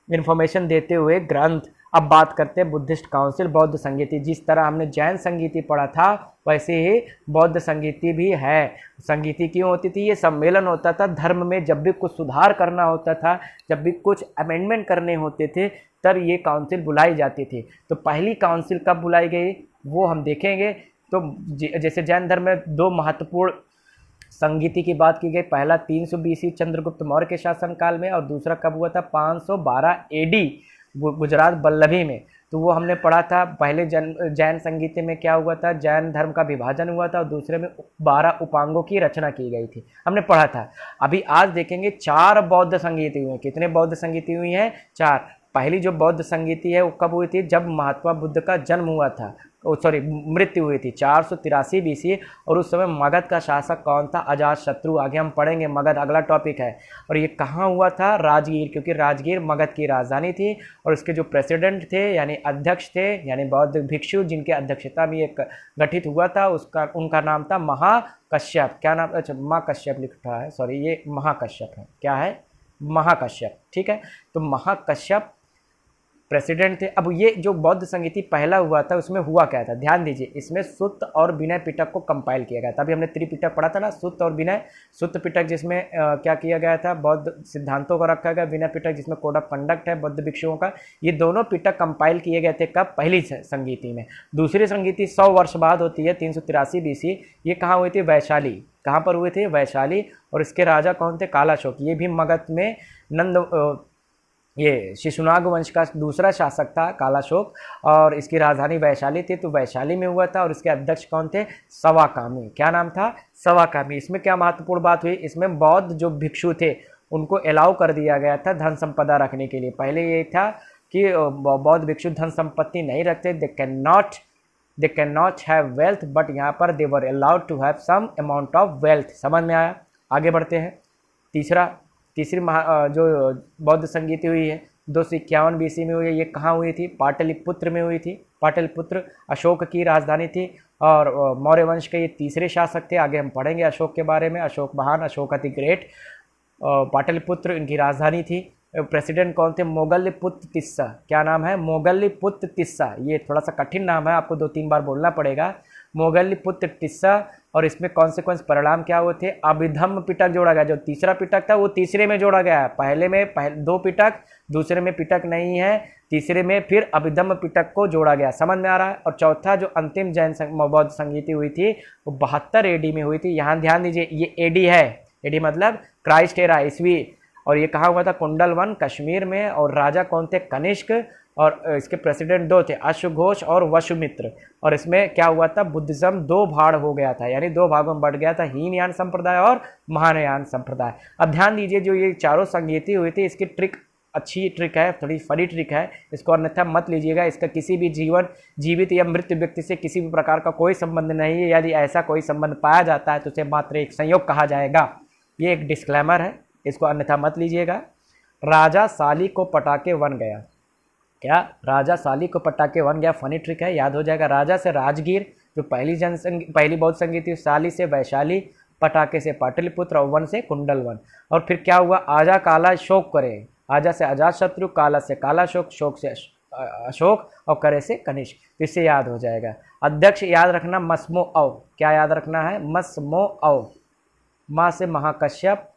इन्फॉर्मेशन देते हुए ग्रंथ। अब बात करते हैं बुद्धिस्ट काउंसिल, बौद्ध संगीति। जिस तरह हमने जैन संगीति पढ़ा था वैसे ही बौद्ध संगीति भी है। संगीति क्यों होती थी? ये सम्मेलन होता था धर्म में, जब भी कुछ सुधार करना होता था, जब भी कुछ अमेंडमेंट करने होते थे, तब ये काउंसिल बुलाई जाती थी। तो पहली काउंसिल कब बुलाई गई वो हम देखेंगे। तो जैसे जैन धर्म में दो महत्वपूर्ण संगीति की बात की गई, पहला 300 BC चंद्रगुप्त मौर्य के शासनकाल में, और दूसरा कब हुआ था? 512 AD गुजरात बल्लभी में। तो वो हमने पढ़ा था। पहले जैन संगीति में क्या हुआ था? जैन धर्म का विभाजन हुआ था और दूसरे में 12 उपांगों की रचना की गई थी, हमने पढ़ा था। अभी आज देखेंगे 4 बौद्ध संगीति हुए। कितने बौद्ध संगीति हुई हैं? 4। पहली जो बौद्ध संगीति है वो कब हुई थी? जब महात्मा बुद्ध का जन्म हुआ था, मृत्यु हुई थी 483 BC। और उस समय मगध का शासक कौन था? अजातशत्रु। आगे हम पढ़ेंगे, मगध अगला टॉपिक है। और ये कहाँ हुआ था? राजगीर, क्योंकि राजगीर मगध की राजधानी थी। और इसके जो प्रेसिडेंट थे यानी अध्यक्ष थे, यानी बौद्ध भिक्षु जिनके अध्यक्षता में एक गठित हुआ था, उनका नाम था महाकश्यप। क्या नाम? अच्छा, महाकश्यप लिखा है, सॉरी ये महाकश्यप है। क्या है? महाकश्यप, ठीक है। तो महाकश्यप प्रेसिडेंट थे। अब ये जो बौद्ध संगीति पहला हुआ था उसमें हुआ क्या था? ध्यान दीजिए, इसमें सुत्त और विनय पिटक को कंपाइल किया गया था। अभी हमने त्रिपिटक पढ़ा था ना, सुत्त और विनय। सुत्त पिटक जिसमें क्या किया गया था? बौद्ध सिद्धांतों को रखा गया। विनय पिटक जिसमें कोड ऑफ कंडक्ट है बौद्ध भिक्षुओं का। ये दोनों पिटक कंपाइल किए गए थे कब? पहली संगीति में। दूसरी संगीति 100 वर्ष बाद होती है, 383 BC। ये कहाँ हुई थी? वैशाली। कहाँ पर हुए थे? वैशाली। और इसके राजा कौन थे? कालाशोक। ये भी मगध में ये शिशुनाग वंश का दूसरा शासक था कालाशोक, और इसकी राजधानी वैशाली थी। तो वैशाली में हुआ था। और इसके अध्यक्ष कौन थे? सवाकामी। क्या नाम था? सवाकामी। इसमें क्या महत्वपूर्ण बात हुई? इसमें बौद्ध जो भिक्षु थे उनको अलाउ कर दिया गया था धन संपदा रखने के लिए। पहले ये था कि बौद्ध भिक्षु धन संपत्ति नहीं रखते, they can not have wealth, but यहाँ पर they were allowed to have some amount of wealth. समझ में आया? आगे बढ़ते हैं। तीसरी जो बौद्ध संगीति हुई है 251 BC में हुई है। ये कहाँ हुई थी? पाटलिपुत्र में हुई थी। पाटलिपुत्र अशोक की राजधानी थी और मौर्य वंश के ये तीसरे शासक थे। आगे हम पढ़ेंगे अशोक के बारे में। अशोक महान, अशोक अति ग्रेट। पाटलिपुत्र इनकी राजधानी थी। प्रेसिडेंट कौन थे? मोगलपुत्र तिस्सा। क्या नाम है? मोगलपुत्र तिस्सा। ये थोड़ा सा कठिन नाम है, आपको 2-3 बार बोलना पड़ेगा। मोगलपुत्र तिस्सा। और इसमें कॉन्सिक्वेंस परिणाम क्या हुए थे? अभिधम्म पिटक जोड़ा गया। जो तीसरा पिटक था वो तीसरे में जोड़ा गया है। पहले में 2 पिटक, दूसरे में पिटक नहीं है, तीसरे में फिर अभिधम्म पिटक को जोड़ा गया। समझ में आ रहा है? और चौथा जो अंतिम जैन बौद्ध संगीति हुई थी वो 72 AD में हुई थी। यहाँ ध्यान दीजिए, ये AD है। AD मतलब क्राइस्ट एरा, ईस्वी। और ये कहाँ हुआ था? कुंडलवन, कश्मीर में। और राजा कौन थे? कनिष्क। और इसके प्रेसिडेंट 2 थे, अश्वघोष और वसुमित्र। और इसमें क्या हुआ था? बुद्धिज्म 2 भाग हो गया था, यानी 2 भागों में बढ़ गया था, हीनयान संप्रदाय और महायान संप्रदाय। अब ध्यान दीजिए, जो ये चारों संगीति हुई थी इसकी ट्रिक अच्छी ट्रिक है, थोड़ी फनी ट्रिक है, इसको अन्यथा मत लीजिएगा। इसका किसी भी जीवित या मृत व्यक्ति से किसी भी प्रकार का कोई संबंध नहीं है। यदि ऐसा कोई संबंध पाया जाता है तो उसे मात्र एक संयोग कहा जाएगा। ये एक डिस्क्लेमर है, इसको अन्यथा मत लीजिएगा। राजा साली को पटाके वन गया। क्या? राजा साली को पटाके वन गया। फनी ट्रिक है, याद हो जाएगा। राजा से राजगीर जो पहली बौद्ध संगीति, साली से वैशाली, पटाके से पाटलिपुत्र और वन से कुंडलवन। और फिर क्या हुआ, आजा काला शोक करे, आजा से अजात शत्रु, काला से काला शोक, शोक से अशोक और करे से कनिष्क। तो इससे याद हो जाएगा। अध्यक्ष याद रखना मस्मो अव, क्या याद रखना है, मस्मो अव। माँ से महाकश्यप,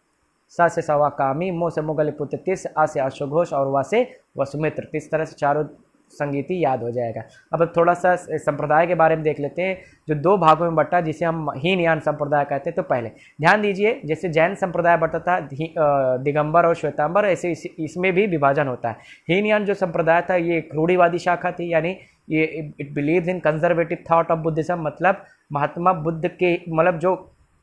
सा से सवाकामी, मो से मुगलपुत्र तिस, आ से अश्वघोष और वा से वसुमित्र। तो इस तरह से चारों संगीति याद हो जाएगा। अब थोड़ा सा संप्रदाय के बारे में देख लेते हैं, जो दो भागों में बटा, जिसे हम हीनयान संप्रदाय कहते हैं। तो पहले ध्यान दीजिए, जैसे जैन संप्रदाय बटा था दिगंबर और श्वेतांबर, ऐसे इसमें भी विभाजन होता है। हीनयान जो संप्रदाय था ये एक रूढ़िवादी शाखा थी, यानी ये it believes in conservative thought of Buddhism, मतलब महात्मा बुद्ध के मतलब जो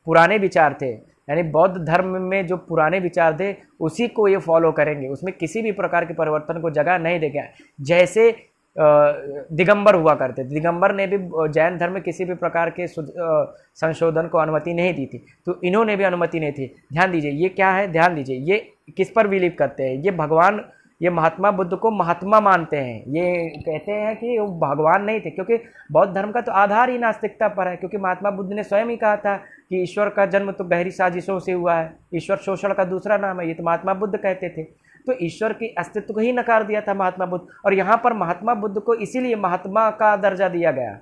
पुराने विचार थे, यानी बौद्ध धर्म में जो पुराने विचार थे उसी को ये फॉलो करेंगे, उसमें किसी भी प्रकार के परिवर्तन को जगह नहीं देगा। जैसे दिगंबर हुआ करते, दिगंबर ने भी जैन धर्म में किसी भी प्रकार के संशोधन को अनुमति नहीं दी थी, तो इन्होंने भी अनुमति नहीं थी। ध्यान दीजिए ये क्या है, ध्यान दीजिए ये किस पर बिलीव करते हैं, ये भगवान, ये महात्मा बुद्ध को महात्मा मानते हैं। ये कहते हैं कि वो भगवान नहीं थे, क्योंकि बौद्ध धर्म का तो आधार ही नास्तिकता पर है, क्योंकि महात्मा बुद्ध ने स्वयं ही कहा था कि ईश्वर का जन्म तो गहरी साजिशों से हुआ है, ईश्वर शोषण का दूसरा नाम है, ये तो महात्मा बुद्ध कहते थे। तो ईश्वर की अस्तित्व को ही नकार दिया था महात्मा बुद्ध। और यहाँ पर महात्मा बुद्ध को इसीलिए महात्मा का दर्जा दिया गया,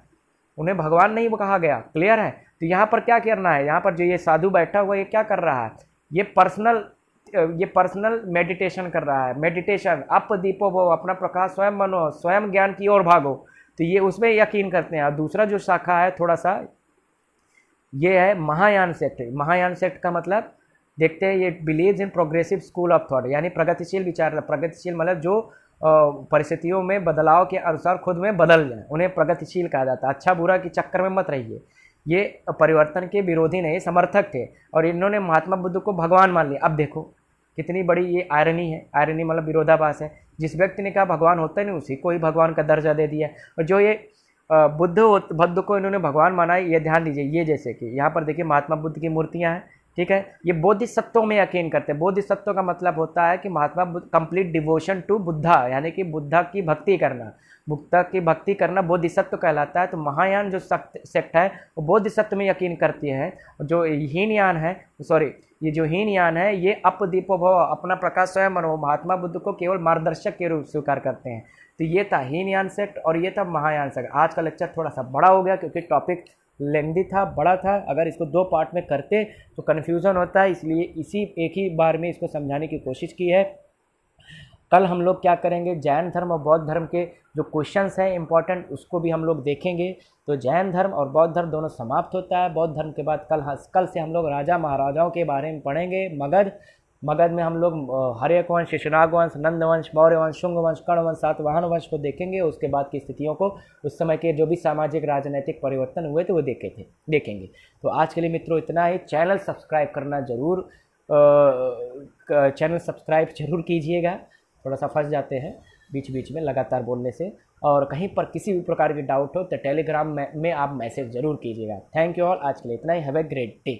उन्हें भगवान नहीं कहा गया। क्लियर है। तो यहाँ पर क्या करना है, यहाँ पर जो ये साधु बैठा हुआ ये क्या कर रहा है, ये पर्सनल मेडिटेशन कर रहा है। मेडिटेशन, अप दीपो भो, अपना प्रकाश स्वयं बनो, स्वयं ज्ञान की ओर भागो। तो ये उसमें यकीन करते हैं। और दूसरा जो शाखा है थोड़ा सा, ये है महायान सेक्ट। महायान सेक्ट का मतलब देखते हैं, ये believes in progressive school of thought, यानी प्रगतिशील विचार। प्रगतिशील मतलब जो परिस्थितियों में बदलाव के अनुसार खुद में बदल जाए, उन्हें प्रगतिशील कहा जाता है। अच्छा बुरा के चक्कर में मत रहिए। ये परिवर्तन के विरोधी नहीं, समर्थक थे, और इन्होंने महात्मा बुद्ध को भगवान मान लिया। अब देखो कितनी बड़ी ये आयरनी है, आयरनी मतलब विरोधाभास है। जिस व्यक्ति ने कहा भगवान होता ही नहीं, उसी को ही भगवान का दर्जा दे दिया। और जो ये बुद्ध को इन्होंने भगवान माना है, ये ध्यान दीजिए। ये जैसे कि यहाँ पर देखिए महात्मा बुद्ध की मूर्तियाँ हैं, ठीक है। ये बोधिसत्वों में यकीन करते हैं। बोधिसत्व का मतलब होता है कि Mahatma Buddha complete devotion to Buddha, यानी कि बुद्धा की भक्ति करना, बुद्धा की भक्ति करना बोधिसत्व कहलाता है। तो महायान जो सेक्ट है वो बोधिसत्व में यकीन करती है। जो हीनयान है, सॉरी, ये जो हीनयान है ये अपदीपो भव, अपना प्रकाश स्वयं बनो, महात्मा बुद्ध को केवल मार्गदर्शक के रूप स्वीकार करते हैं। तो ये था हीनयान सेक्ट और ये था महायान सेक्ट। आज का लेक्चर थोड़ा सा बड़ा हो गया क्योंकि टॉपिक लेंदी था, बड़ा था। अगर इसको दो पार्ट में करते तो कन्फ्यूज़न होता है, इसलिए इसी एक ही बार में इसको समझाने की कोशिश की है। कल हम लोग क्या करेंगे, जैन धर्म और बौद्ध धर्म के जो क्वेश्चंस हैं इंपॉर्टेंट, उसको भी हम लोग देखेंगे। तो जैन धर्म और बौद्ध धर्म दोनों समाप्त होता है। बौद्ध धर्म के बाद कल से हम लोग राजा महाराजाओं के बारे में पढ़ेंगे। मगध में हम लोग हर्यक वंश, शिशुनाग वंश, नंद वंश, मौर्य वंश, शुंग वंश, कर्ण वंश, सातवाहन वंश को देखेंगे। उसके बाद की स्थितियों को, उस समय के जो भी सामाजिक राजनीतिक परिवर्तन हुए थे वो देखेंगे। तो आज के लिए मित्रों इतना ही। चैनल सब्सक्राइब करना जरूर, चैनल सब्सक्राइब जरूर कीजिएगा। थोड़ा सा फंस जाते हैं बीच बीच में लगातार बोलने से। और कहीं पर किसी भी प्रकार की डाउट हो तो टेलीग्राम में आप मैसेज जरूर कीजिएगा। Thank you all. आज के लिए इतना ही। Have a great day.